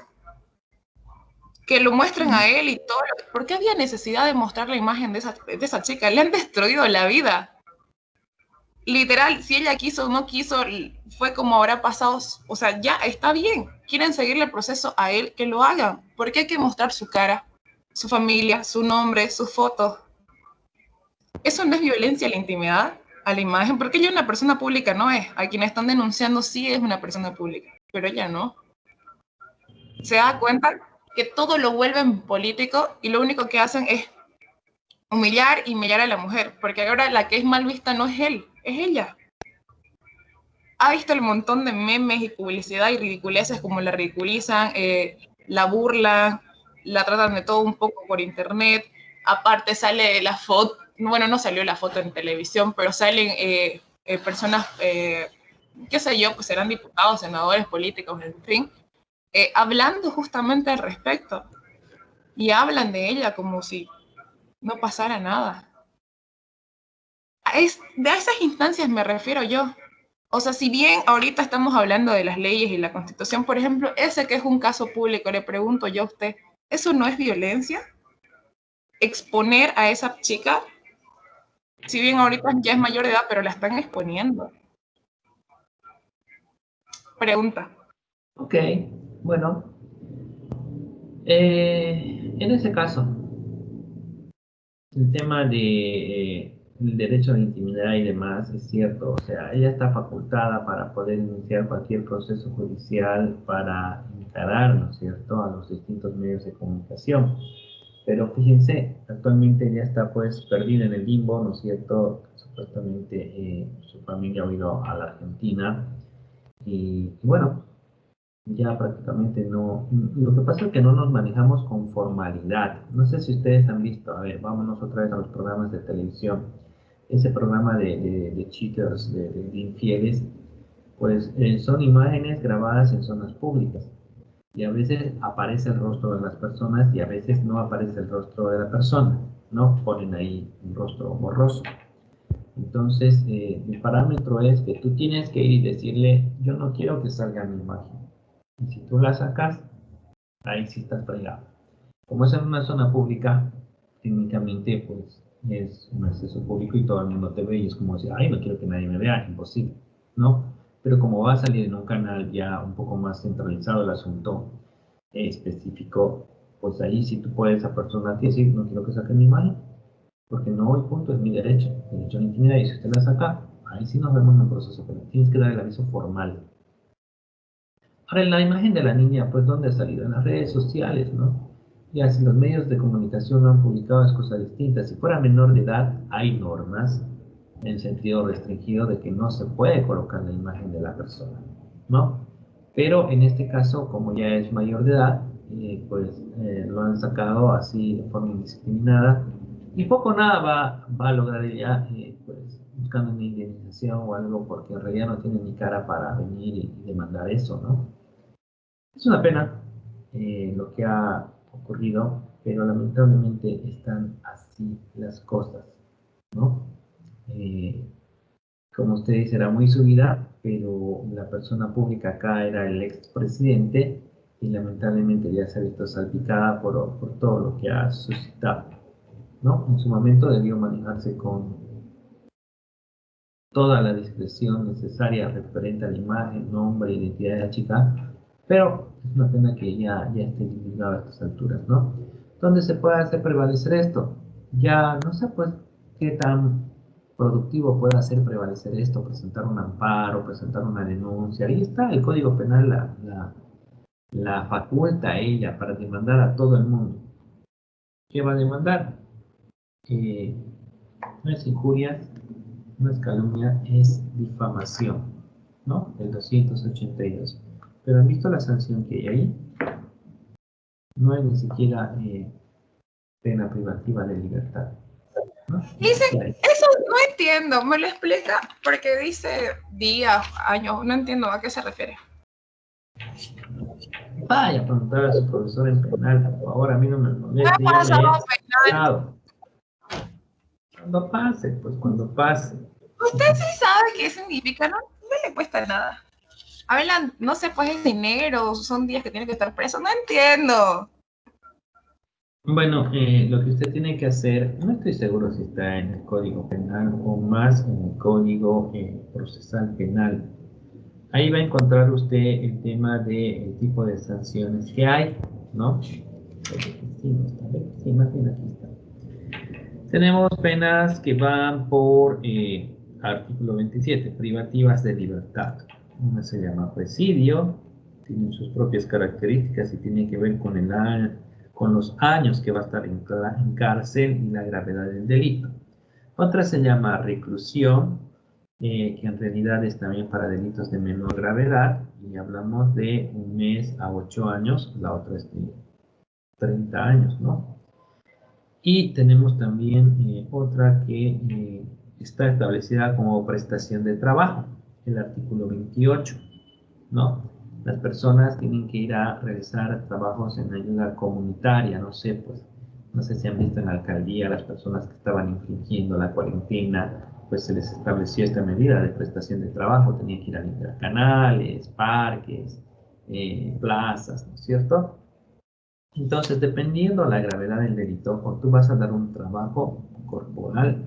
S2: Que lo muestren a él y todo. ¿Por qué había necesidad de mostrar la imagen de esa chica? Le han destruido la vida. literal, si ella quiso o no quiso, fue como habrá pasado, o sea, ya está bien. Quieren seguirle el proceso a él, que lo hagan. Porque hay que mostrar su cara, su familia, su nombre, sus fotos. Eso no es violencia a la intimidad, a la imagen, porque ella una persona pública no es. A quienes están denunciando sí es una persona pública, pero ella no. Se da cuenta que todo lo vuelven político y lo único que hacen es humillar y humillar a la mujer, porque ahora la que es mal vista no es él, es ella. Ha visto el montón de memes y publicidad y ridiculeces como la ridiculizan, la burlan, la tratan de todo un poco por internet. Aparte sale la foto, bueno, no salió la foto en televisión, pero salen personas, qué sé yo, pues serán diputados, senadores, políticos, en fin, hablando justamente al respecto. Y hablan de ella como si no pasara nada. De esas instancias me refiero yo. O sea, si bien ahorita estamos hablando de las leyes y la Constitución, por ejemplo, ese que es un caso público, le pregunto yo a usted, ¿eso no es violencia? Exponer a esa chica, si bien ahorita ya es mayor de edad, pero la están exponiendo. Pregunta.
S1: Ok, bueno. En ese caso, el tema de el derecho a la intimidad y demás es cierto, o sea, ella está facultada para poder iniciar cualquier proceso judicial para encarar, ¿no es cierto?, a los distintos medios de comunicación. Pero fíjense, actualmente ya está pues perdida en el limbo, ¿no es cierto? Supuestamente su familia ha ido a la Argentina y bueno, ya prácticamente no. Lo que pasa es que no nos manejamos con formalidad. No sé si ustedes han visto, a ver, vámonos otra vez a los programas de televisión. Ese programa de cheaters, de infieles, pues son imágenes grabadas en zonas públicas. Y a veces aparece el rostro de las personas y a veces no aparece el rostro de la persona, ¿no? Ponen ahí un rostro borroso. Entonces, el parámetro es que tú tienes que ir y decirle, yo no quiero que salga mi imagen. Y si tú la sacas, ahí sí estás fregado. Como es en una zona pública, técnicamente pues es un acceso público y todo el mundo te ve y es como decir, ay, no quiero que nadie me vea, imposible, ¿no? Pero como va a salir en un canal ya un poco más centralizado el asunto específico, pues ahí sí tú puedes a persona decir, no quiero que saquen mi imagen, porque no hoy punto es mi derecho a la intimidad, y si usted la saca, ahí sí nos vemos en el proceso, pero tienes que dar el aviso formal. Ahora, la imagen de la niña, pues, ¿dónde ha salido? En las redes sociales, ¿no? Ya si los medios de comunicación lo han publicado es cosa distinta. Si fuera menor de edad, hay normas en sentido restringido de que no se puede colocar la imagen de la persona, ¿no? Pero en este caso, como ya es mayor de edad, pues lo han sacado así de forma indiscriminada y poco nada va a lograr ella, pues, buscando una indemnización o algo, porque en realidad no tiene ni cara para venir y demandar eso, ¿no? Es una pena lo que ha ocurrido, pero lamentablemente están así las cosas, ¿no? Como usted dice, era muy su vida, pero la persona pública acá era el expresidente y lamentablemente ya se ha visto salpicada por todo lo que ha suscitado, ¿no? En su momento debió manejarse con toda la discreción necesaria referente a la imagen, nombre, identidad de la chica, pero es una pena que ya esté divulgado a estas alturas, ¿no? ¿Dónde se puede hacer prevalecer esto? Ya no sé, pues, qué tan productivo puede hacer prevalecer esto, presentar un amparo, presentar una denuncia. Ahí está, el Código Penal la faculta a ella para demandar a todo el mundo. ¿Qué va a demandar? No es injurias, no es calumnia, es difamación, ¿no? El 282. Pero han visto la sanción que hay ahí. No hay ni siquiera pena privativa de libertad, ¿no?
S2: Dice, eso no entiendo, me lo explica, porque dice días, años, no entiendo a qué se refiere.
S1: Vaya a preguntar a su profesor en penal, por favor, a mí no me moleste.
S2: ¿Qué pasa, penal?
S1: Cuando pase, pues cuando pase.
S2: Usted sí sabe qué significa, no le cuesta nada. Hablan, no sé, pues es dinero, son días que tiene que estar preso, no entiendo.
S1: Bueno, lo que usted tiene que hacer, no estoy seguro si está en el Código Penal o más en el Código Procesal Penal. Ahí va a encontrar usted el tema del tipo de sanciones que hay, ¿no? Sí, más bien aquí está. Tenemos penas que van por artículo 27, privativas de libertad. Una se llama presidio, tienen sus propias características y tiene que ver con los años que va a estar en cárcel y la gravedad del delito. Otra se llama reclusión, que en realidad es también para delitos de menor gravedad, y hablamos de 1 mes a 8 años, la otra es de 30 años, ¿no? Y tenemos también otra que está establecida como prestación de trabajo, el artículo 28, ¿no? Las personas tienen que ir a realizar trabajos en ayuda comunitaria, no sé, pues, no sé si han visto en la alcaldía las personas que estaban infringiendo la cuarentena, pues se les estableció esta medida de prestación de trabajo, tenían que ir a limpiar canales, parques, plazas, ¿no es cierto? Entonces, dependiendo la gravedad del delito, o tú vas a dar un trabajo corporal,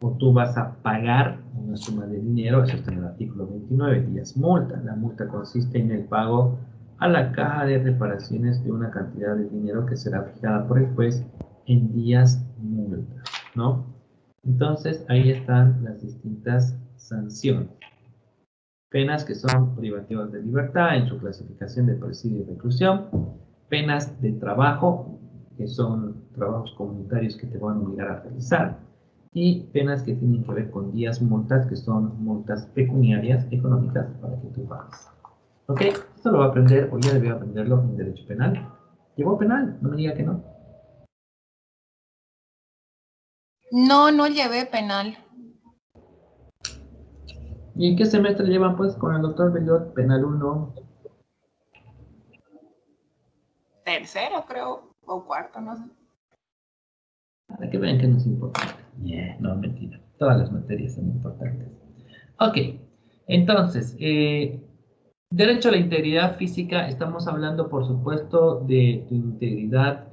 S1: o tú vas a pagar una suma de dinero, eso está en el artículo 29, días multa. La multa consiste en el pago a la caja de reparaciones de una cantidad de dinero que será fijada por el juez en días multa, ¿no? Entonces, ahí están las distintas sanciones. Penas que son privativas de libertad en su clasificación de presidio y reclusión. Penas de trabajo, que son trabajos comunitarios que te van a obligar a realizar. Y penas que tienen que ver con días multas, que son multas pecuniarias económicas para que tú pagues. ¿Ok? Esto lo va a aprender, o ya debió aprenderlo en Derecho Penal. ¿Llevó penal? No me diga que no.
S2: No, no llevé penal.
S1: ¿Y en qué semestre llevan, pues, con el doctor Bellot, penal 1?
S2: Tercero, creo, o cuarto, no sé.
S1: Para que vean que no es importante. No, mentira. Todas las materias son importantes. Ok, entonces, derecho a la integridad física, estamos hablando, por supuesto, de tu integridad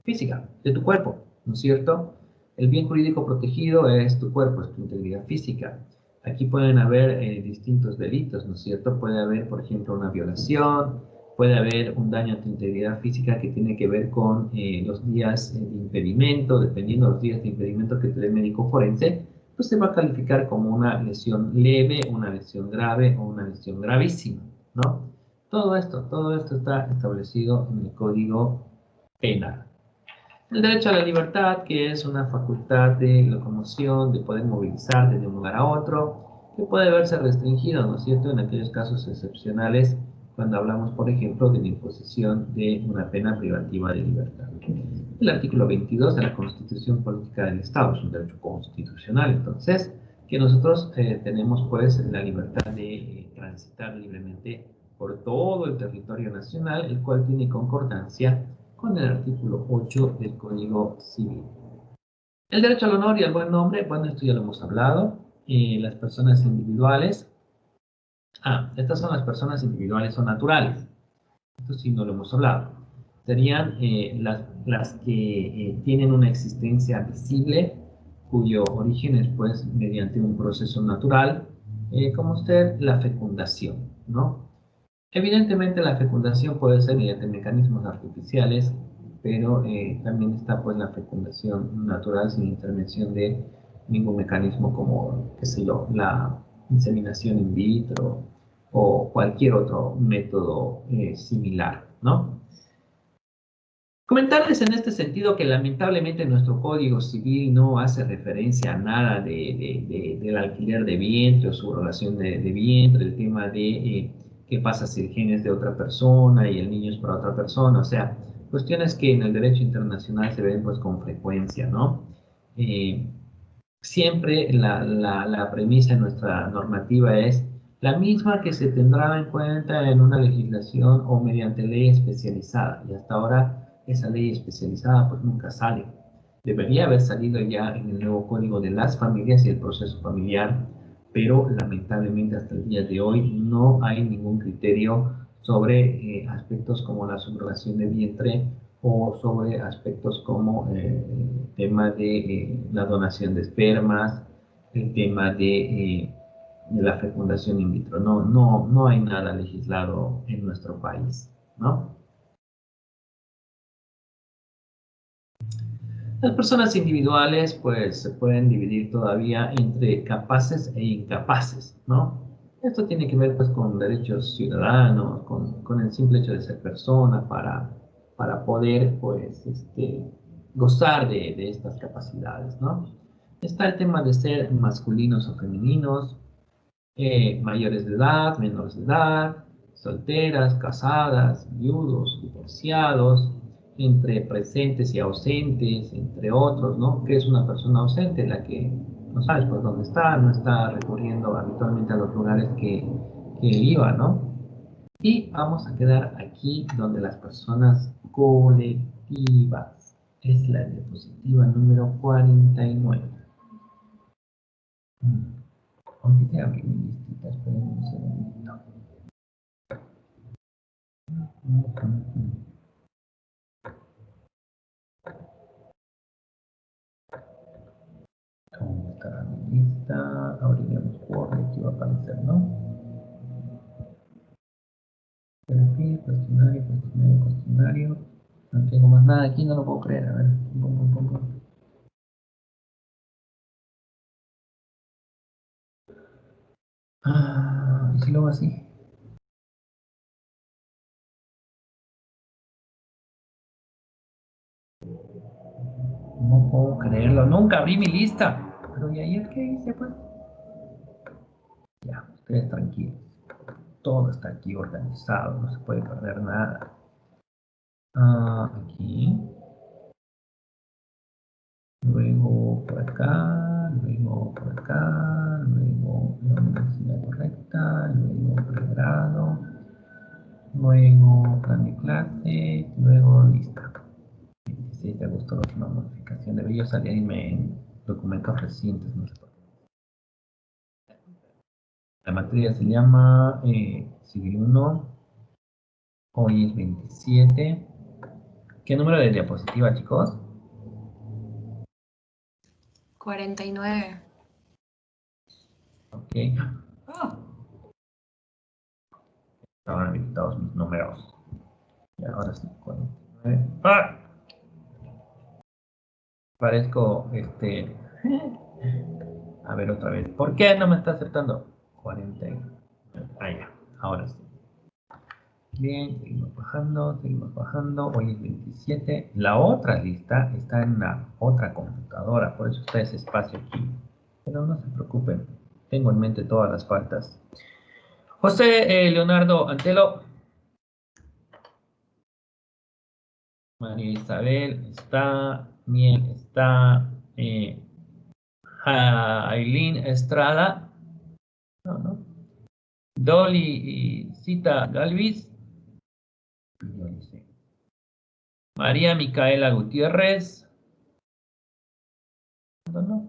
S1: física, de tu cuerpo, ¿no es cierto? El bien jurídico protegido es tu cuerpo, es tu integridad física. Aquí pueden haber distintos delitos, ¿no es cierto? Puede haber, por ejemplo, una violación, puede haber un daño a tu integridad física que tiene que ver con los días de impedimento, dependiendo de los días de impedimento que te dé el médico forense, pues se va a calificar como una lesión leve, una lesión grave o una lesión gravísima, ¿no? Todo esto está establecido en el Código Penal. El derecho a la libertad, que es una facultad de locomoción, de poder movilizarte de un lugar a otro, que puede verse restringido, ¿no es cierto?, en aquellos casos excepcionales, cuando hablamos, por ejemplo, de la imposición de una pena privativa de libertad. El artículo 22 de la Constitución Política del Estado es un derecho constitucional, entonces, que nosotros tenemos, pues, la libertad de transitar libremente por todo el territorio nacional, el cual tiene concordancia con el artículo 8 del Código Civil. El derecho al honor y al buen nombre, bueno, esto ya lo hemos hablado. Las personas individuales. Estas son las personas individuales o naturales. Esto sí no lo hemos hablado. Serían las que tienen una existencia visible, cuyo origen es, pues, mediante un proceso natural, como usted, la fecundación, ¿no? Evidentemente la fecundación puede ser mediante mecanismos artificiales, pero también está, pues, la fecundación natural sin intervención de ningún mecanismo como, qué sé yo, la inseminación in vitro o cualquier otro método similar, ¿no? Comentarles en este sentido que lamentablemente nuestro Código Civil no hace referencia a nada del alquiler de vientre o subrogación de vientre, el tema de qué pasa si el gen es de otra persona y el niño es para otra persona, o sea, cuestiones que en el derecho internacional se ven, pues, con frecuencia, ¿no? Siempre la premisa en nuestra normativa es la misma que se tendrá en cuenta en una legislación o mediante ley especializada, y hasta ahora esa ley especializada, pues, nunca sale. Debería haber salido ya en el nuevo Código de las Familias y el Proceso Familiar, pero lamentablemente hasta el día de hoy no hay ningún criterio sobre aspectos como la subrogación de vientre o sobre aspectos como el tema de la donación de espermas, el tema de la fecundación in vitro. No hay nada legislado en nuestro país, ¿no? Las personas individuales, pues, se pueden dividir todavía entre capaces e incapaces, ¿no? Esto tiene que ver, pues, con derechos ciudadanos, con el simple hecho de ser persona para poder, pues, gozar de estas capacidades, ¿no? Está el tema de ser masculinos o femeninos, mayores de edad, menores de edad, solteras, casadas, viudos, divorciados, entre presentes y ausentes, entre otros, ¿no? ¿Qué es una persona ausente? La que no sabes por dónde está, no está recurriendo habitualmente a los lugares que iba, ¿no? Y vamos a quedar aquí donde las personas colectivas. Es la diapositiva número 49. Olvidé abrir mi listita, esperen un segundito. ¿Dónde estará mi lista? Abriremos Word, aquí va a aparecer, ¿no? Perfil, cuestionario. No tengo más nada aquí, no lo puedo creer. A ver, ¿y si lo hago así? No puedo creerlo, nunca abrí mi lista. Pero ¿y ayer qué hice, pues? Ya, ustedes tranquilos. Todo está aquí organizado, no se puede perder nada. Aquí. Luego por acá, luego por acá, luego la universidad correcta, luego pregrado, luego plan de clase, luego lista. 26 de agosto, la última modificación. Debería salirme en documentos recientes, no sé por qué. La materia se llama Civil 1. Hoy es 27. ¿Qué número de diapositiva, chicos?
S3: 49.
S1: Ok. Estaban habilitados mis números. Y ahora sí, 49. ¡Ah! Parezco, a ver otra vez. ¿Por qué no me está aceptando? 40. Ya, ahora sí. Bien, seguimos bajando. Hoy es 27. La otra lista está en la otra computadora, por eso está ese espacio aquí. Pero no se preocupen, tengo en mente todas las faltas. José Leonardo Antelo. María Isabel está. Miel está. Aileen Estrada. No. Dolly y Cita Galvis. María Micaela Gutiérrez. No.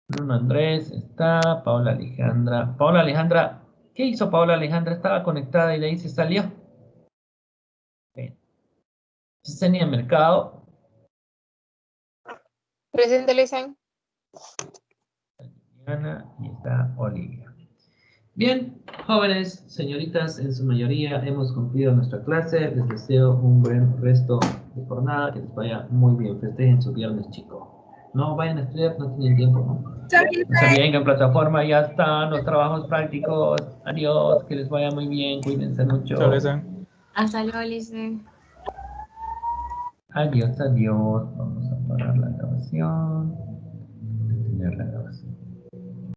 S1: Bruno Andrés está. Paula Alejandra. Paula Alejandra. ¿Qué hizo Paula Alejandra? Estaba conectada y de ahí se salió. Bien. Yesenia Mercado.
S7: Presente, Lizan.
S1: Y está Olivia. Bien, jóvenes, señoritas, en su mayoría hemos cumplido nuestra clase. Les deseo un buen resto de jornada, que les vaya muy bien. Festejen su viernes, chico. No vayan a estudiar, no tienen tiempo, ¿no? No se olviden que en plataforma ya están los trabajos prácticos. Adiós, que les vaya muy bien, cuídense mucho.
S3: Hasta luego, Lizan.
S1: Adiós. Vamos a parar la grabación. Detener la grabación.